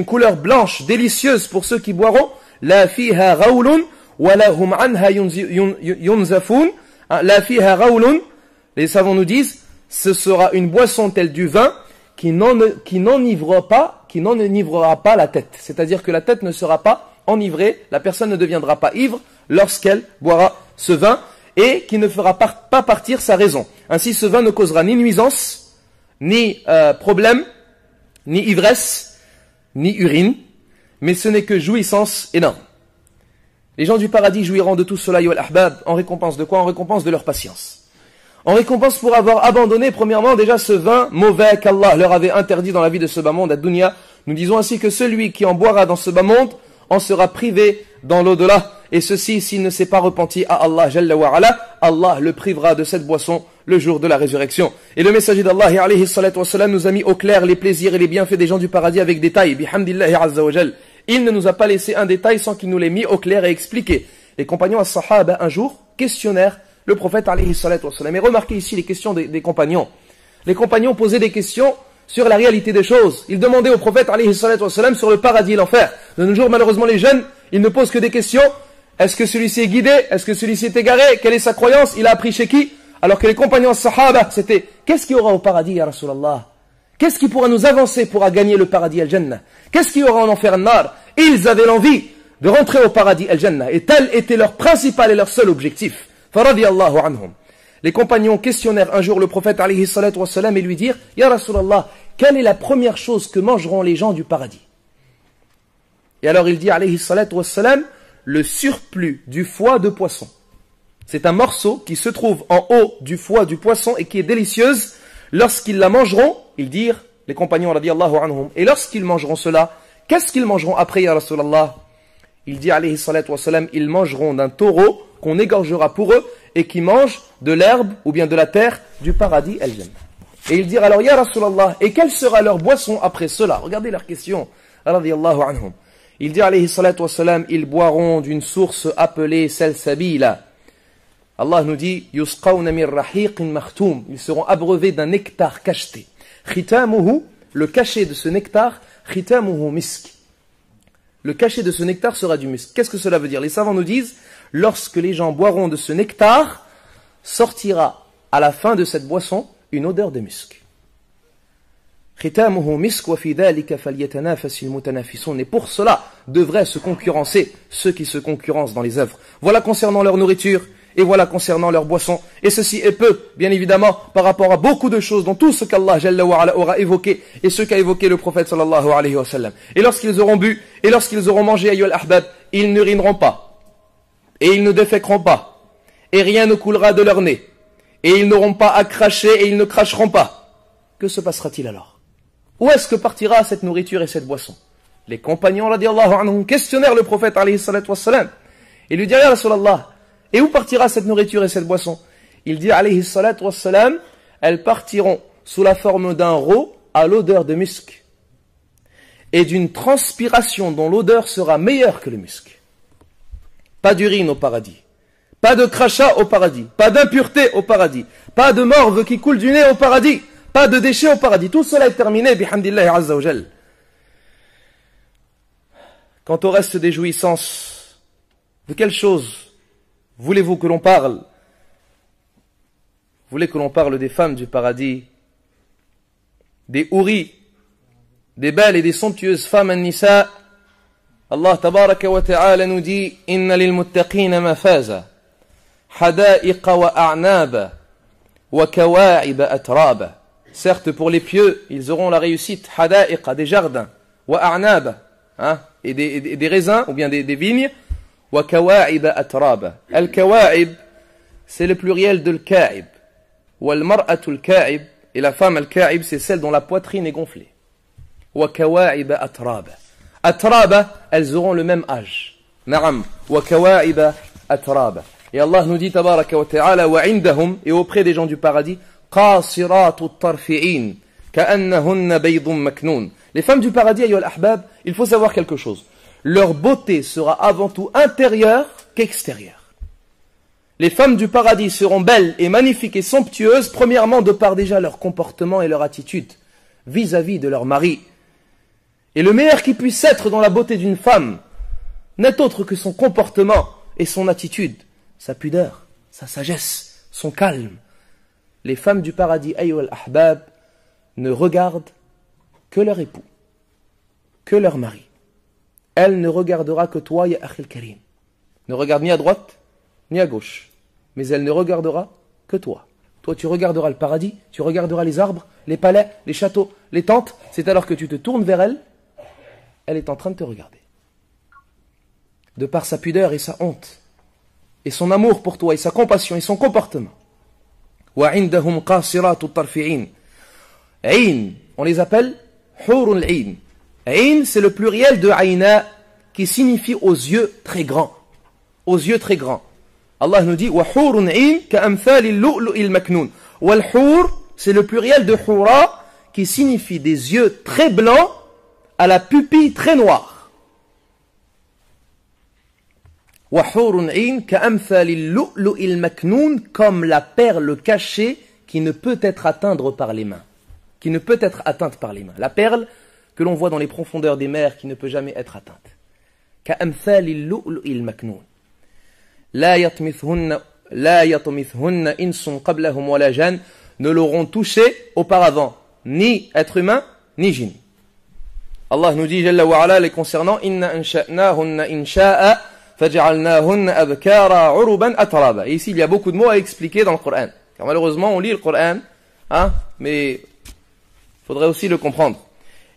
couleur blanche, délicieuse pour ceux qui boiront. La fiha ghawlun wa lahum anha yunzafun. La fiha ghawlun, les savants nous disent, ce sera une boisson telle du vin qui n'enivrera pas la tête. C'est-à-dire que la tête ne sera pas enivrée, la personne ne deviendra pas ivre lorsqu'elle boira ce vin et qui ne fera pas partir sa raison. Ainsi, ce vin ne causera ni nuisance, ni problème, ni ivresse, ni urine, mais ce n'est que jouissance énorme. Les gens du paradis jouiront de tout cela, ya al-ahbab, en récompense de quoi? En récompense de leur patience. En récompense pour avoir abandonné, premièrement, déjà ce vin mauvais qu'Allah leur avait interdit dans la vie de ce bas monde, à dunya. Nous disons ainsi que celui qui en boira dans ce bas monde en sera privé dans l'au-delà. Et ceci, s'il ne s'est pas repenti à Allah, Jalla wa ala, Allah le privera de cette boisson le jour de la résurrection. Et le messager d'Allah, alayhi salatu wa salam, nous a mis au clair les plaisirs et les bienfaits des gens du paradis avec détail. Bihamdillahi azza wa jal. Il ne nous a pas laissé un détail sans qu'il nous l'ait mis au clair et expliqué. Les compagnons as-sahaba, un jour, questionnèrent le prophète alayhi salatu wa salam. Et remarquez ici les questions des compagnons. Les compagnons posaient des questions sur la réalité des choses. Ils demandaient au prophète alayhi salatu wa salam sur le paradis et l'enfer. De nos jours, malheureusement, les jeunes, ils ne posent que des questions. Est-ce que celui-ci est guidé? Est-ce que celui-ci est égaré? Quelle est sa croyance? Il a appris chez qui? Alors que les compagnons sahaba, c'était qu'est-ce qu'il y aura au paradis, ya Rasulallah? Qu'est-ce qui pourra nous avancer pour gagner le paradis al-Jannah? Qu'est-ce qu'il y aura en enfer al-Nar? Ils avaient l'envie de rentrer au paradis al-Jannah. Et tel était leur principal et leur seul objectif. Faradiyallahu anhum. Les compagnons questionnèrent un jour le prophète alayhi salatu wa salam et lui dirent ya Rasulallah, quelle est la première chose que mangeront les gens du paradis? Et alors il dit alayhi salatu wa salam, le surplus du foie de poisson. C'est un morceau qui se trouve en haut du foie du poisson et qui est délicieuse. Lorsqu'ils la mangeront, ils dirent, les compagnons radiyallahu anhum, et lorsqu'ils mangeront cela, qu'est-ce qu'ils mangeront après, ya Rasulallah? Il dit alayhi salatu wa salam, ils mangeront d'un taureau qu'on égorgera pour eux et qui mange de l'herbe ou bien de la terre du paradis al-Jannah. Et ils dirent alors, ya Rasulallah, et quelle sera leur boisson après cela? Regardez leur question, radiyallahu anhum. Il dit alayhi salatu wa salam, ils boiront d'une source appelée salsabila. Allah nous dit, yusqawna min rahiqin makhtoum. Ils seront abreuvés d'un nectar cacheté. Khitamuhu, le cachet de ce nectar, khitamuhu misk. Le cachet de ce nectar sera du musc. Qu'est-ce que cela veut dire? Les savants nous disent, lorsque les gens boiront de ce nectar, sortira à la fin de cette boisson une odeur de musc. Khitamuhu misk wa fi dhalika falyatanafasil mutanafisun. Et pour cela devraient se concurrencer ceux qui se concurrencent dans les œuvres. Voilà concernant leur nourriture et voilà concernant leur boisson. Et ceci est peu, bien évidemment, par rapport à beaucoup de choses dont tout ce qu'Allah Jalla wa ala aura évoqué et ce qu'a évoqué le prophète sallallahu alayhi wa sallam. Et lorsqu'ils auront bu et lorsqu'ils auront mangé ayyul ahbab, ils n'urineront pas et ils ne déféqueront pas et rien ne coulera de leur nez et ils n'auront pas à cracher et ils ne cracheront pas. Que se passera-t-il alors? Où est-ce que partira cette nourriture et cette boisson? Les compagnons radiyallahu anhum questionnèrent le prophète alayhi salatu wa salam et lui dirent ya Rasulallah, et où partira cette nourriture et cette boisson? Il dit alayhi salatu wa salam, elles partiront sous la forme d'un rot à l'odeur de musc et d'une transpiration dont l'odeur sera meilleure que le musc. Pas d'urine au paradis, pas de crachat au paradis, pas d'impureté au paradis, pas de morve qui coule du nez au paradis, pas de déchets au paradis. Tout cela est terminé, bihamdillahi azza wa jal. Quant au reste des jouissances, de quelle chose voulez-vous que l'on parle? Vous voulez que l'on parle des femmes du paradis, des houris, des belles et des somptueuses femmes an-nisa? Allah tabaraka wa ta'ala nous dit inna lil muttaqina mafaza hada'iqa wa a'naba wa kawa'iba atraba. Certes, pour les pieux, ils auront la réussite, hada'iqa, des jardins, wa a'naba, et des raisins ou bien des vignes. وكواعب أترابا. الكواعب c'est le pluriel de l'kaib. والمرأة الكاعب, et la femme al-kaib c'est celle dont la poitrine est gonflée. وكواعب أترابا. أترابا, elles auront le même âge. نعم. وكواعب أترابا. Et Allah nous dit tabaraka wa ta'ala وعندهم, et auprès des gens du paradis, قاصرات الطرفعين كأنهن بيض مكنون. Les femmes du paradis, ayyuhal ahbab, il faut savoir quelque chose. Leur beauté sera avant tout intérieure qu'extérieure. Les femmes du paradis seront belles et magnifiques et somptueuses, premièrement de par déjà leur comportement et leur attitude vis-à-vis de leur mari. Et le meilleur qui puisse être dans la beauté d'une femme n'est autre que son comportement et son attitude, sa pudeur, sa sagesse, son calme. Les femmes du paradis, ayyuhal ahbab, ne regardent que leur époux, que leur mari. Elle ne regardera que toi, ya akhil karim. Ne regarde ni à droite, ni à gauche. Mais elle ne regardera que toi. Toi, tu regarderas le paradis, tu regarderas les arbres, les palais, les châteaux, les tentes. C'est alors que tu te tournes vers elle, elle est en train de te regarder. De par sa pudeur et sa honte, et son amour pour toi, et sa compassion, et son comportement. وَعِنْدَهُمْ قَاصِرَاتُ الطَّرْفِعِينَ. Ayn, on les appelle Hurul Ayn. Ayn, c'est le pluriel de Ayna, qui signifie aux yeux très grands. Aux yeux très grands. Allah nous dit وَحُورٌ عِينٌ كَأَمْثَالِ اللُّؤْلُؤِ الْمَكْنُونِ. Wal-Hur, c'est le pluriel de Hura, qui signifie des yeux très blancs à la pupille très noire. وَحُورٌ عِينٌ كَأَمْثَالِ اللُّؤْلُؤِ الْمَكْنُونِ, comme la perle cachée qui ne peut être atteinte par les mains. Qui ne peut être atteinte par les mains. La perle que l'on voit dans les profondeurs des mers qui ne peut jamais être atteinte. كَأَمْثَالِ اللُّؤْلُؤِ الْمَكْنُونِ. لا يطمثهن إنس قبلهم ولا جان. Ne l'auront touché auparavant ni être humain ni djinn. Allah nous dit Jalla wa ala les concernant inna ansha'nahunna insha'a faj'alnahunna abkara uruban atraba. Et ici il y a beaucoup de mots à expliquer dans le Coran. Car malheureusement on lit le Coran, hein, mais il faudrait aussi le comprendre.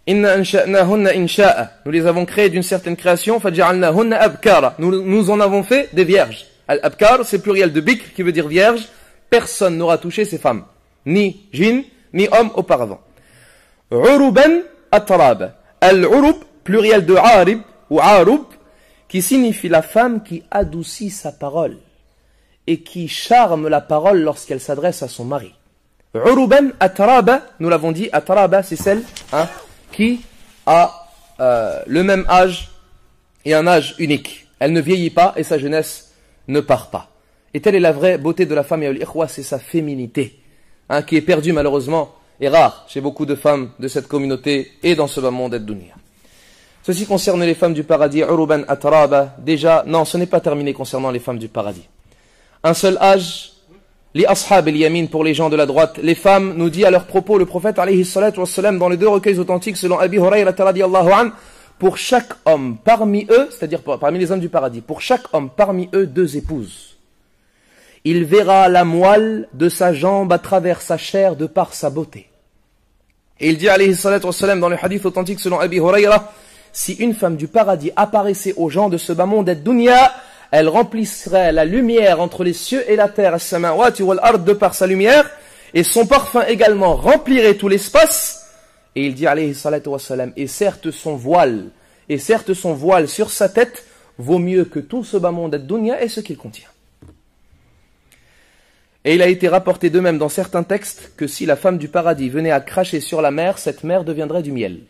Inna ansha'nahunna insha'a. Nous les avons créés d'une certaine création. Faj'alnahunna abkara. Nous en avons fait des vierges. Al-abkar, c'est pluriel de bikr qui veut dire vierge. Personne n'aura touché ces femmes. Ni djinn, ni homme auparavant. Uruban atraba. Al-urub, pluriel de arib ou arub, qui signifie la femme qui adoucit sa parole et qui charme la parole lorsqu'elle s'adresse à son mari. Uruban atraba, nous l'avons dit, atraba, c'est celle, hein, qui a le même âge et un âge unique. Elle ne vieillit pas et sa jeunesse ne part pas. Et telle est la vraie beauté de la femme, ya al-ikhwa, c'est sa féminité, hein, qui est perdue malheureusement et rare chez beaucoup de femmes de cette communauté et dans ce bas monde ad-dunya. Ceci concerne les femmes du paradis, uruban atraba. Déjà, non, ce n'est pas terminé concernant les femmes du paradis. Un seul âge, les ashab el-yamin, pour les gens de la droite. Les femmes, nous dit à leur propos le prophète alayhi salatu wassalam dans les deux recueils authentiques selon Abi Hurayra radiyallahu anhu, pour chaque homme parmi eux, c'est-à-dire parmi les hommes du paradis, pour chaque homme parmi eux 2 épouses. Il verra la moelle de sa jambe à travers sa chair de par sa beauté. Et il dit alayhi salatu wassalam dans le hadith authentique selon Abi Hurayra, si une femme du paradis apparaissait aux gens de ce bas monde ad-dunya, elle remplissait la lumière entre les cieux et la terre, as-samawati wal ard, de par sa lumière, et son parfum également remplirait tout l'espace. Et il dit alayhi salatu wassalam, et certes son voile sur sa tête vaut mieux que tout ce bas monde ad-dunya et ce qu'il contient. Et il a été rapporté de même dans certains textes que si la femme du paradis venait à cracher sur la mer, cette mer deviendrait du miel.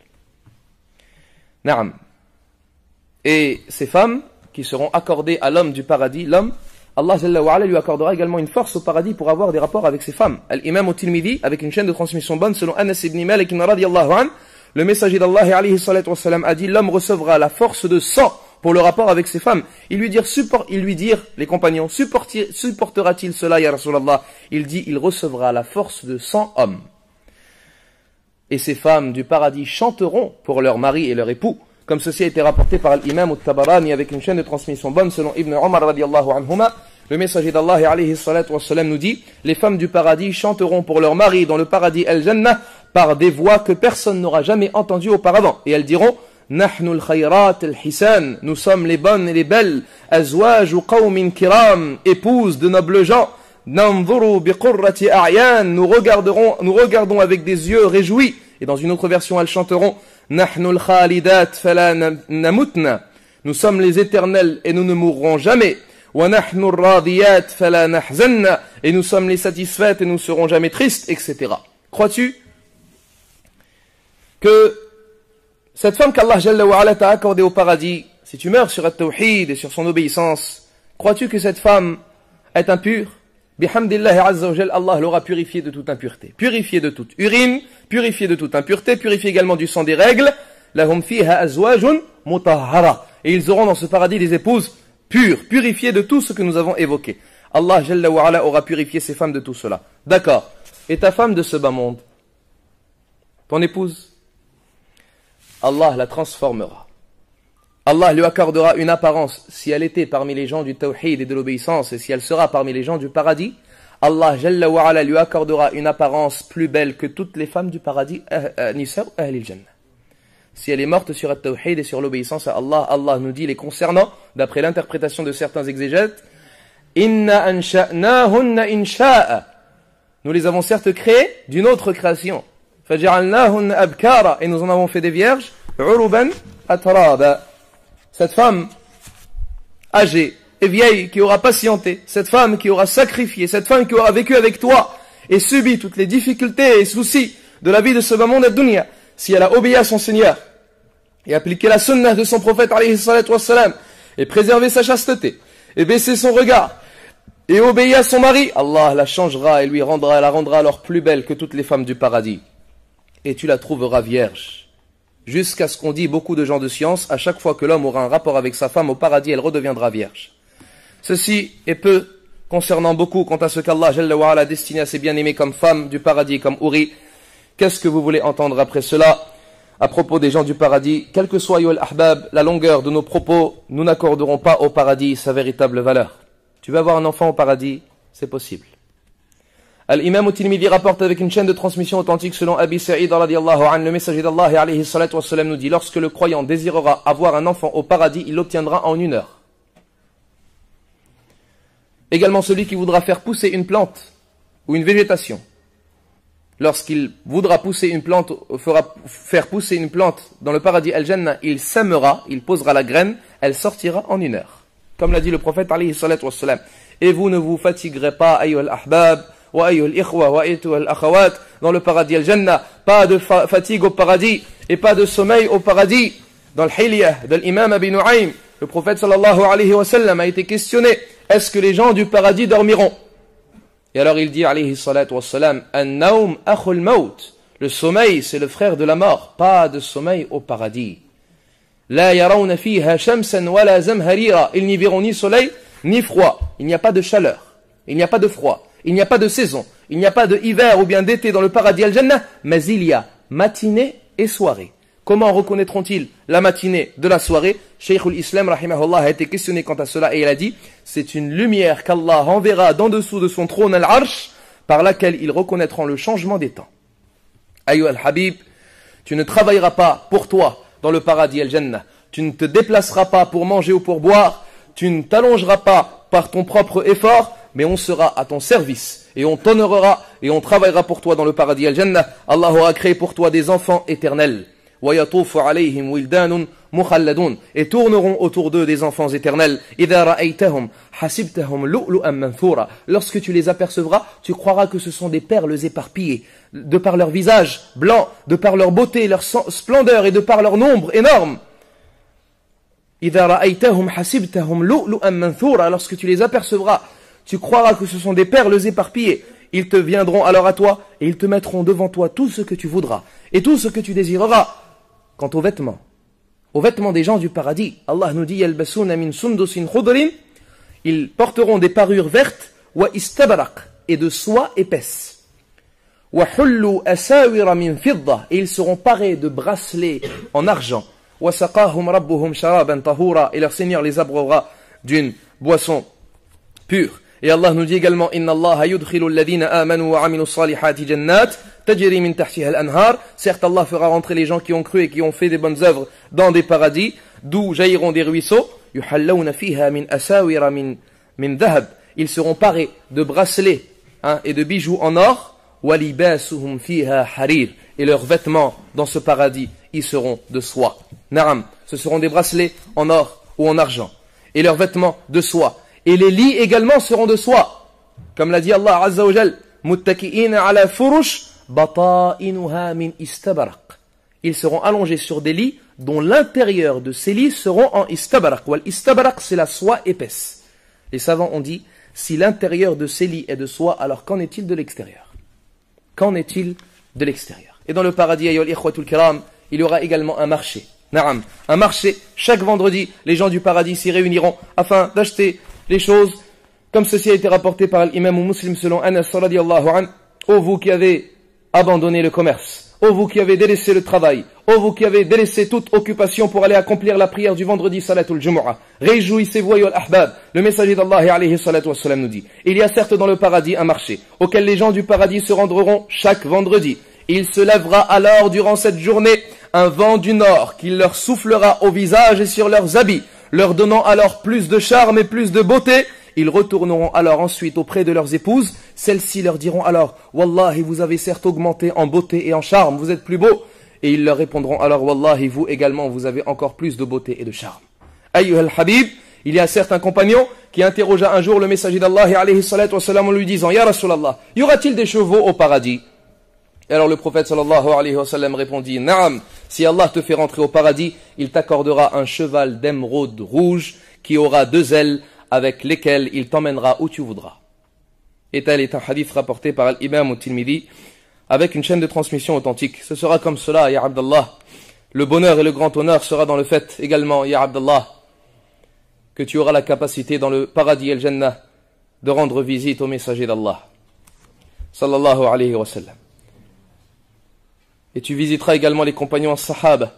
Naam. Et ces femmes qui seront accordées à l'homme du paradis, l'homme, Allah Jalla wa Ala lui accordera également une force au paradis pour avoir des rapports avec ces femmes. Al-Imam al-Tirmidhi, avec une chaîne de transmission bonne, selon Anas ibn Malik radiyallahu anhu, le messager d'Allah alayhi salatu wassalam a dit, l'homme recevra la force de 100 pour le rapport avec ses femmes. Ils lui dirent, les compagnons, supportera-t-il cela, ya Rasulallah? Il dit, il recevra la force de 100 hommes. Et ces femmes du paradis chanteront pour leur mari et leur époux, comme ceci a été rapporté par l'imam al-Tabarani avec une chaîne de transmission bonne selon Ibn Omar radiyallahu anhuma. Le messager d'Allah alayhi salatu wassalam nous dit, les femmes du paradis chanteront pour leur mari dans le paradis al-Jannah par des voix que personne n'aura jamais entendues auparavant. Et elles diront, Nahnu al-khayrat al-hisan, nous sommes les bonnes et les belles, azwaju qawmin kiram, épouses de nobles gens, nanzuru biqurrati a'yan, nous regardons avec des yeux réjouis. Et dans une autre version, elles chanteront, Nahnu al-khalidat fala namutna, nous sommes les éternels et nous ne mourrons jamais. Wa nahnu ar-radiyat fala nahzanna, et nous sommes les satisfaites et nous ne serons jamais tristes, etc. Crois-tu que cette femme qu'Allah Jalla wa Ala t'a accordée au paradis, si tu meurs sur at-tawhid et sur son obéissance, crois-tu que cette femme est impur, bihamdillahi azza wa jal, Allah l'aura purifié de toute impureté. Purifié de toute urine, purifié de toute impureté, purifié également du sang des règles. Lahum fiha azwajun mutahhara. Et ils auront dans ce paradis des épouses pures, purifiées de tout ce que nous avons évoqué. Allah Jalla wa Ala aura purifié ces femmes de tout cela. D'accord. Et ta femme de ce bas monde, ton épouse, Allah la transformera. Allah lui accordera une apparence. Si elle était parmi les gens du tawhid et de l'obéissance, et si elle sera parmi les gens du paradis, Allah Jalla wa Ala lui accordera une apparence plus belle que toutes les femmes du paradis, Nisa Ahlil Jannah. Si elle est morte sur le tawhid et sur l'obéissance à Allah, Allah nous dit les concernant, d'après l'interprétation de certains exégètes, Inna ansha'nahunna insha'a. Nous les avons certes créées d'une autre création. Faj'alnahunna abkara. Et nous en avons fait des vierges. Uruban atraba. Cette femme âgée et vieille qui aura patienté, cette femme qui aura sacrifié, cette femme qui aura vécu avec toi et subi toutes les difficultés et soucis de la vie de ce bas monde ad-dunya, si elle a obéi à son Seigneur et appliqué la sunnah de son prophète alayhi salatu wassalam, et préservé sa chasteté et baissé son regard et obéi à son mari, Allah la changera et la rendra alors plus belle que toutes les femmes du paradis. Et tu la trouveras vierge. Jusqu'à ce qu'on dit, beaucoup de gens de science, à chaque fois que l'homme aura un rapport avec sa femme au paradis, elle redeviendra vierge. Ceci est peu concernant beaucoup quant à ce qu'Allah Jalla wa Ala a destiné à ses bien-aimés comme femmes du paradis, comme Huri. Qu'est-ce que vous voulez entendre après cela à propos des gens du paradis? Quel que soit, Yoel Ahbab, la longueur de nos propos, nous n'accorderons pas au paradis sa véritable valeur. Tu veux avoir un enfant au paradis? C'est possible. Al-Imam al-Tirmidhi rapporte avec une chaîne de transmission authentique selon Abi Sa'id radiyallahu anhu, le messager d'Allah alayhi salatu wassalam nous dit, lorsque le croyant désirera avoir un enfant au paradis, il l'obtiendra en 1 heure. Également celui qui voudra faire pousser une plante ou une végétation. Lorsqu'il voudra pousser une plante, fera faire pousser une plante dans le paradis Al-Jannah, il sèmera, il posera la graine, elle sortira en 1 heure. Comme l'a dit le prophète alayhi salatu wassalam. Et vous ne vous fatiguerez pas, ayyuhal ahbab, wa ayyuhal ikhwa, wa ayyuhal akhawat, dans le paradis Al-Jannah. Pas de fatigue au paradis, et pas de sommeil au paradis. Dans le Hilyah de l'imam Abi Nu'aym, le prophète sallallahu alayhi wa sallam a été questionné, est-ce que les gens du paradis dormiront? Et alors il dit, alayhi salatu wassalam, an-nawm akhul maut. Le sommeil, c'est le frère de la mort. Pas de sommeil au paradis. La yarawna fiha shamsan wala zamharira. Ils n'y verront ni soleil, ni froid. Il n'y a pas de chaleur. Il n'y a pas de froid. Il n'y a pas de saison. Il n'y a pas de hiver ou bien d'été dans le paradis Al-Jannah. Mais il y a matinée et soirée. Comment reconnaîtront-ils la matinée de la soirée? Cheikh al-Islam rahimahullah a été questionné quant à cela et il a dit, c'est une lumière qu'Allah enverra d'en dessous de son trône al-Arsh par laquelle ils reconnaîtront le changement des temps. Ayyuha al-Habib, tu ne travailleras pas pour toi dans le paradis Al-Jannah. Tu ne te déplaceras pas pour manger ou pour boire. Tu ne t'allongeras pas par ton propre effort, mais on sera à ton service et on t'honorera et on travaillera pour toi dans le paradis Al-Jannah. Allah aura créé pour toi des enfants éternels. وَيَطُوفُ عَلَيْهِمْ وِلْدَانٌ مُخَلَّدُونَ. Et tourneront autour d'eux des enfants éternels. إِذَا رَأَيْتَهُمْ حَسِبْتَهُمْ لُؤْلُؤًا مَنْثُورًا. Lorsque tu les apercevras, tu croiras que ce sont des perles éparpillées, de par leur visage blanc, de par leur beauté, leur splendeur et de par leur nombre énorme. إِذَا رَأَيْتَهُمْ حَسِبْتَهُمْ لُؤْلُؤًا مَنْثُورًا. Lorsque tu les apercevras, tu croiras que ce sont des perles éparpillées. Ils te viendront alors à toi et ils te mettront devant toi tout ce que tu voudras et tout ce que tu désireras. Quant aux vêtements des gens du paradis, Allah nous dit yalbasuna min sundusin khudrin, ils porteront des parures vertes wa istabraq et de soie épaisse. Wa hullu asawira min fidda, et ils seront parés de bracelets en argent. Wa saqahum rabbuhum sharaban tahura, et leur Seigneur les abreuvera d'une boisson pure. Et Allah nous dit également Inna Allah yudkhilu alladhina amanu wa amilu salihati jannat tajri min tahtiha al-anhar. Certes, Allah fera rentrer les gens qui ont cru et qui ont fait des bonnes œuvres dans des paradis d'où jailliront des ruisseaux. Yuhallawna fiha min asawira min dhahab. Ils seront parés de bracelets et de bijoux en or. Wa libasuhum fiha harir. Et leurs vêtements dans ce paradis, ils seront de soie. Naam, ce seront des bracelets en or ou en argent. Et leurs vêtements de soie. Et les lits également seront de soie. Comme l'a dit Allah Azza wa Jal, muttaki'ina ala furush bata'inuha min istabaraq. Ils seront allongés sur des lits dont l'intérieur de ces lits seront en istabaraq. Wal istabaraq, c'est la soie épaisse. Les savants ont dit, Si l'intérieur de ces lits est de soie, alors qu'en est-il de l'extérieur? Qu'en est-il de l'extérieur? Et dans le paradis, ayyuhal ikhwatul kiram, il y aura également un marché. Na'am, un marché. Chaque vendredi, les gens du paradis s'y réuniront afin d'acheter les choses, comme ceci a été rapporté par l'imam Muslim selon Anas radiyallahu anhu. Ô vous qui avez abandonné le commerce, ô vous qui avez délaissé le travail, ô vous qui avez délaissé toute occupation pour aller accomplir la prière du vendredi salatul Jumu'ah, réjouissez-vous ayyuhal ahbab. Le messager d'Allah alayhi salatu wassalam nous dit, il y a certes dans le paradis un marché auquel les gens du paradis se rendront chaque vendredi. Il se lèvera alors durant cette journée un vent du nord qui leur soufflera au visage et sur leurs habits, leur donnant alors plus de charme et plus de beauté. Ils retourneront alors ensuite auprès de leurs épouses. Celles-ci leur diront alors, Wallahi, vous avez certes augmenté en beauté et en charme, vous êtes plus beaux. Et ils leur répondront alors, Wallahi, vous également, vous avez encore plus de beauté et de charme. Ayyuhal Habib, il y a certes un compagnon qui interrogea un jour le messager d'Allah alayhi salatu wassalam en lui disant, Ya Rasulallah, y aura-t-il des chevaux au paradis? Et alors le prophète sallallahu alayhi wa sallam répondit, Naam, si Allah te fait rentrer au paradis, il t'accordera un cheval d'émeraude rouge qui aura 2 ailes avec lesquelles il t'emmènera où tu voudras. Et tel est un hadith rapporté par l'imam al-Tirmidhi avec une chaîne de transmission authentique. Ce sera comme cela, ya Abdallah. Le bonheur et le grand honneur sera dans le fait également, ya Abdallah, que tu auras la capacité dans le paradis et le Jannah de rendre visite au messager d'Allah sallallahu alayhi wa sallam. Et tu visiteras également les compagnons sahaba.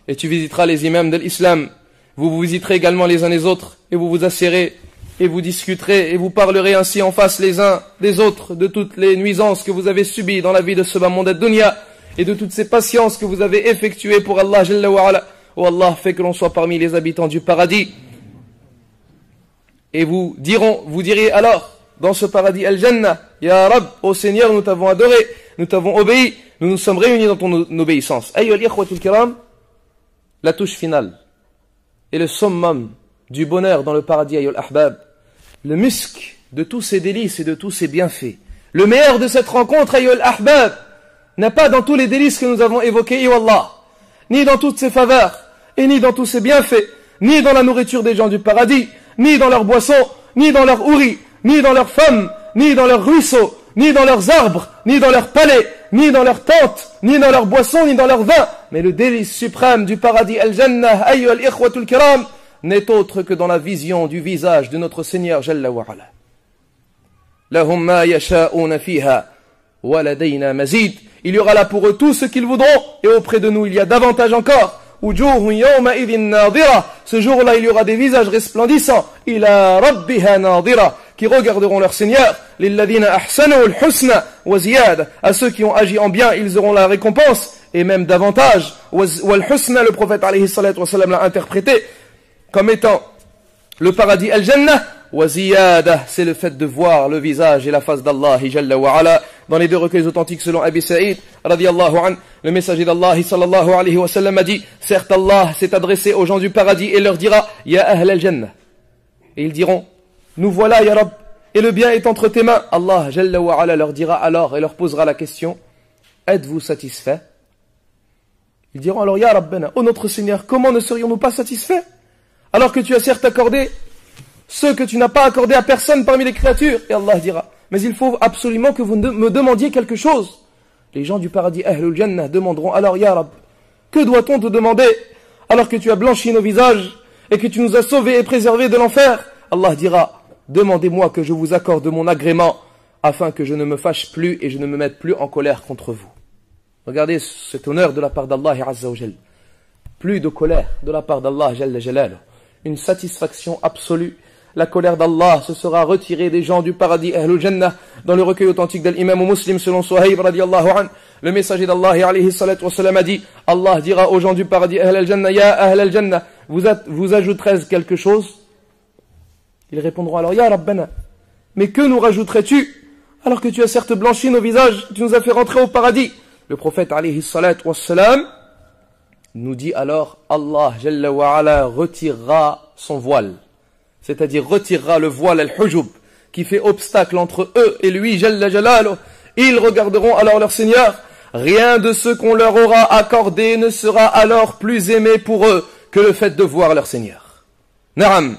Et tu visiteras les imams de l'islam. Vous vous visiterez également les uns les autres. Et vous vous assiérez. Et vous discuterez. Et vous parlerez ainsi en face les uns des autres. De toutes les nuisances que vous avez subies dans la vie de ce bas monde dunya. Et de toutes ces patiences que vous avez effectuées pour Allah Jalla wa Ala. Oh Allah, fait que l'on soit parmi les habitants du paradis. Et vous direz alors, dans ce paradis Al-Jannah, Ya Rab, ô Seigneur, nous t'avons adoré, nous t'avons obéi, nous nous sommes réunis dans ton obéissance. Ayyuhal ikhwatul kiram, la touche finale et le summum du bonheur dans le paradis, ayyuhal ahbab, le musc de tous ces délices et de tous ces bienfaits. Le meilleur de cette rencontre, ayyuhal ahbab, n'a pas dans tous les délices que nous avons évoqués, ya Allah, ni dans toutes ces faveurs, et ni dans tous ces bienfaits, ni dans la nourriture des gens du paradis, ni dans leurs boissons, ni dans leurs houris, ni dans leurs femmes, ni dans leurs ruisseaux, ni dans leurs arbres, ni dans leurs palais, ni dans leurs tentes, ni dans leurs boissons, ni dans leurs vins. Mais le délice suprême du paradis Al-Jannah, ayyuhal ikhwatul kiram, n'est autre que dans la vision du visage de notre Seigneur Jalla wa Ala. Lahum ma yasha'una fiha wa ladayna mazid. Il y aura là pour eux tout ce qu'ils voudront, et auprès de nous il y a davantage encore. Ce jour-là, il y aura des visages resplendissants, ila rabbiha nadira, qui regarderont leur Seigneur. Lilladhina ahsanu al-husna wa ziyada. À ceux qui ont agi en bien, ils auront la récompense et même davantage. Wal-husna, le prophète alayhi salatu wa sallam l'a interprété comme étant le paradis al-jannah. Wa ziyada, c'est le fait de voir le visage et la face d'Allah jalla wa ala. Dans les deux recueils authentiques selon Abi Sa'id radiyallahu anhu, le messager d'Allah sallallahu alayhi wa sallam a dit, certes Allah s'est adressé aux gens du paradis et leur dira, Ya ahl al-jannah. Et ils diront, nous voilà ya Rabb, et le bien est entre tes mains. Allah jalla wa ala leur dira alors et leur posera la question, êtes-vous satisfaits? Ils diront alors, Ya Rabbana, ô notre Seigneur, comment ne serions-nous pas satisfaits alors que tu as certes accordé ce que tu n'as pas accordé à personne parmi les créatures? Et Allah dira, mais il faut absolument que vous me demandiez quelque chose. Les gens du paradis Ahlul Jannah demanderont alors, Ya Rabb, que doit-on te demander alors que tu as blanchi nos visages et que tu nous as sauvés et préservés de l'enfer? Allah dira, demandez-moi que je vous accorde mon agrément afin que je ne me fâche plus et je ne me mette plus en colère contre vous. Regardez cet honneur de la part d'Allah Azza wa Jal. Plus de colère de la part d'Allah Jalla Jalal. Une satisfaction absolue. La colère d'Allah se sera retirée des gens du paradis Ahlul Jannah. Dans le recueil authentique de l'imam Muslim selon Suhayb radiyallahu anhu, le messager d'Allah alayhi salatu wa sallam a dit, Allah dira aux gens du paradis Ahlul Jannah, Ya Ahlul Jannah, vous ajouterez quelque chose? Ils répondront alors, Ya Rabbana, mais que nous rajouterais-tu alors que tu as certes blanchi nos visages, tu nous as fait rentrer au paradis? Le prophète alayhi salatu wa sallam nous dit alors, Allah jalla wa ala retirera son voile. C'est-à-dire retirera le voile al-hujub qui fait obstacle entre eux et lui, Jalla Jalaluh. Ils regarderont alors leur Seigneur. Rien de ce qu'on leur aura accordé ne sera alors plus aimé pour eux que le fait de voir leur Seigneur. Naam,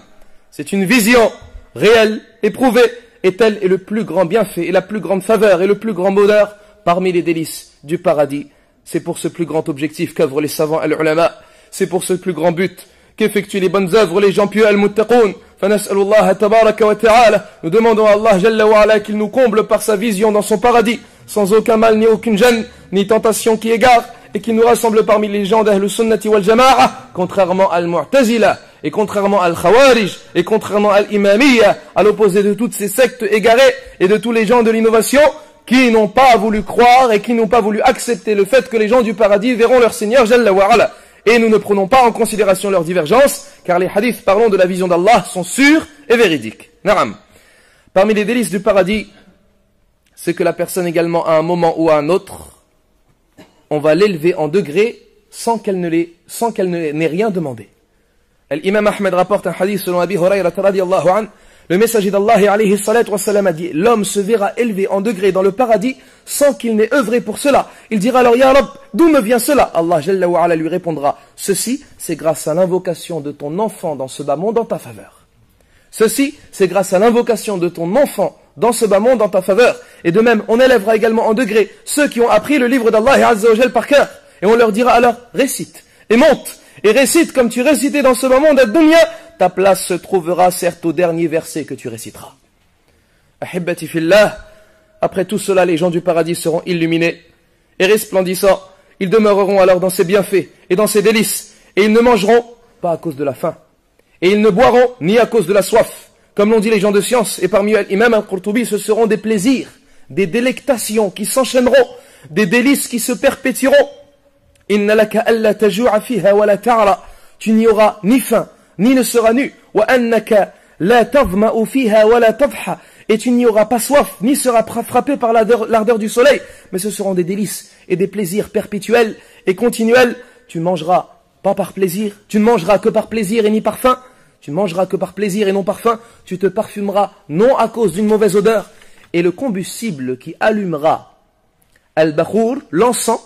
c'est une vision réelle, éprouvée, et tel est le plus grand bienfait et la plus grande faveur et le plus grand bonheur parmi les délices du paradis. C'est pour ce plus grand objectif qu'œuvrent les savants al-ulama, c'est pour ce plus grand but qu'effectuent les bonnes œuvres les gens pieux al-muttaqoun. Fanas'alullah tabaraka wa ta'ala, nous demandons à Allah jalla wa ala qu'il nous comble par sa vision dans son paradis, sans aucun mal ni aucune gêne, ni tentation qui égare, et qu'il nous rassemble parmi les gens d'Ahlus Sunnati wal Jama'a, contrairement à al-Mu'tazila, et contrairement à al-Khawarij, et contrairement à al-Imamiyya, à l'opposé de toutes ces sectes égarées, et de tous les gens de l'innovation, qui n'ont pas voulu croire, et qui n'ont pas voulu accepter le fait que les gens du paradis verront leur Seigneur Jalla wa ala. Et nous ne prenons pas en considération leurs divergences, car les hadiths parlant de la vision d'Allah sont sûrs et véridiques. Naam. Parmi les délices du paradis, c'est que la personne également, à un moment ou à un autre, on va l'élever en degrés sans qu'elle n'ait rien demandé. L'imam Ahmed rapporte un hadith selon Abi Hurayrata radiyallahu anhu. Le messager d'Allah alayhi salatu wassalam a dit: l'homme se verra élevé en degrés dans le paradis sans qu'il n'ait œuvré pour cela. Il dira alors: Ya Rab, d'où me vient cela? Allah Jalla wa ala lui répondra: ceci, c'est grâce à l'invocation de ton enfant dans ce bas monde en ta faveur. Ceci, c'est grâce à l'invocation de ton enfant dans ce bas monde en ta faveur. Et de même, on élèvera également en degrés ceux qui ont appris le livre d'Allah Azza wa Jal par cœur. Et on leur dira alors: récite et monte et récite comme tu récitais dans ce bas monde à dunya. Ta place se trouvera certes au dernier verset que tu réciteras. Ahibbati fillah, après tout cela, les gens du paradis seront illuminés et resplendissants. Ils demeureront alors dans ses bienfaits et dans ses délices. Et ils ne mangeront pas à cause de la faim. Et ils ne boiront ni à cause de la soif. Comme l'ont dit les gens de science, et parmi eux, l'imam al-Qurtubi, ce seront des plaisirs, des délectations qui s'enchaîneront, des délices qui se perpétueront. Inna laka alla taju'a fiha wa la ta'ra. Tu n'y auras ni faim, ni ne seras nu. Wa annaka la tadhma'u fiha wa la tadha. Et tu n'y auras pas soif, ni seras frappé par l'ardeur du soleil. Mais ce seront des délices et des plaisirs perpétuels et continuels. Tu mangeras pas par plaisir, tu ne mangeras que par plaisir et ni par faim. Tu ne mangeras que par plaisir et non par faim. Tu te parfumeras non à cause d'une mauvaise odeur. Et le combustible qui allumera al-bakhour, l'encens,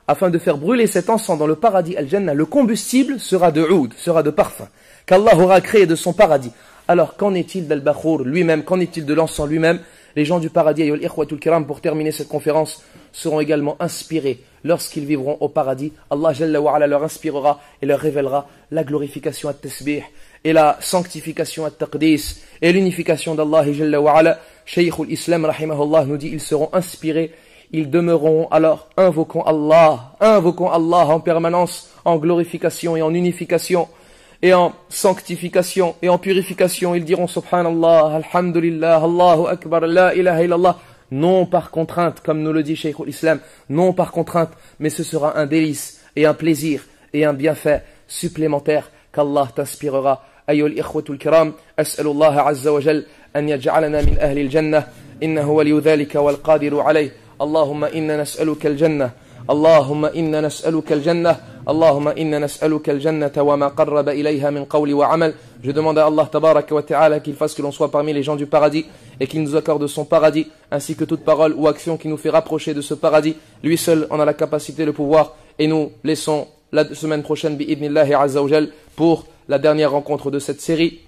afin de faire brûler cet encens dans le paradis al-Jannah, le combustible sera de oud, sera de parfum, qu'Allah aura créé de son paradis. Alors qu'en est-il d'al-bakhour lui-même, qu'en est-il de l'encens lui-même? Les gens du paradis, ayyuhal ikhwatul kiram, pour terminer cette conférence, seront également inspirés lorsqu'ils vivront au paradis. Allah Jalla wa ala leur inspirera et leur révélera la glorification at-tasbih et la sanctification at-taqdis et l'unification d'Allah Jalla wa ala. Shaykhul Islam rahimahullah nous dit: ils seront inspirés, ils demeureront alors invoquant Allah en permanence, en glorification et en unification et en sanctification et en purification. Ils diront subhanallah, alhamdulillah, Allahu akbar, la ilaha illallah, non par contrainte, comme nous le dit Shaykhul Islam, non par contrainte, mais ce sera un délice et un plaisir et un bienfait supplémentaire qu'Allah t'inspirera. Ayyuhal ikhwatul kiram, as'alullah azza wa jal an yaj'alana min ahli al-jannah, innahu waliyu dhalika wal qadiru alayh. Allahumma inna nas'aluka al-jannah, Allahumma inna nas'aluka al-jannah, Allahumma inna nas'aluka al-jannata wa ma qarraba ilayha min qawli wa amal. Je demande à Allah tabaraka wa ta'ala qu'il fasse que l'on soit parmi les gens du paradis et qu'il nous accorde son paradis, ainsi que toute parole ou action qui nous fait rapprocher de ce paradis. Lui seul en a la capacité, le pouvoir, et nous laissons la semaine prochaine bi'idnillahi azza wa jal pour la dernière rencontre de cette série,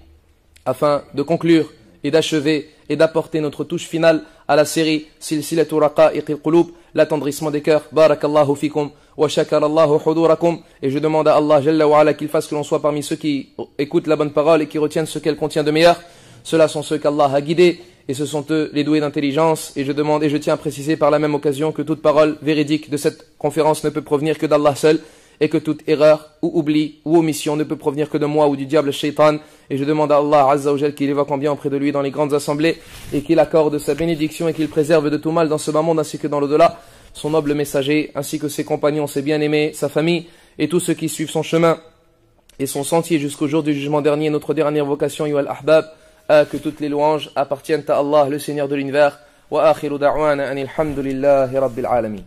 afin de conclure et d'achever et d'apporter notre touche finale à la série Silsilatu Raqa'iqil Qulub, l'attendrissement des cœurs. Barakallahu fikum wa shakarallahu hudurakum. Et je demande à Allah Jalla wa ala qu'il fasse que l'on soit parmi ceux qui écoutent la bonne parole et qui retiennent ce qu'elle contient de meilleur. Ceux-là sont ceux qu'Allah a guidés et ce sont eux les doués d'intelligence. Et je demande et je tiens à préciser par la même occasion que toute parole véridique de cette conférence ne peut provenir que d'Allah seul, et que toute erreur ou oubli ou omission ne peut provenir que de moi ou du diable shaitan. Et je demande à Allah Azza wa Jal qu'il évoque en bien auprès de lui dans les grandes assemblées et qu'il accorde sa bénédiction et qu'il préserve de tout mal dans ce bas monde ainsi que dans l'au-delà son noble messager ainsi que ses compagnons, ses bien-aimés, sa famille et tous ceux qui suivent son chemin et son sentier jusqu'au jour du jugement dernier. Notre dernière vocation, Yuhal Ahbab, que toutes les louanges appartiennent à Allah, le Seigneur de l'univers. Wa akhiru da'wana anil hamdulillahi rabbil alamin.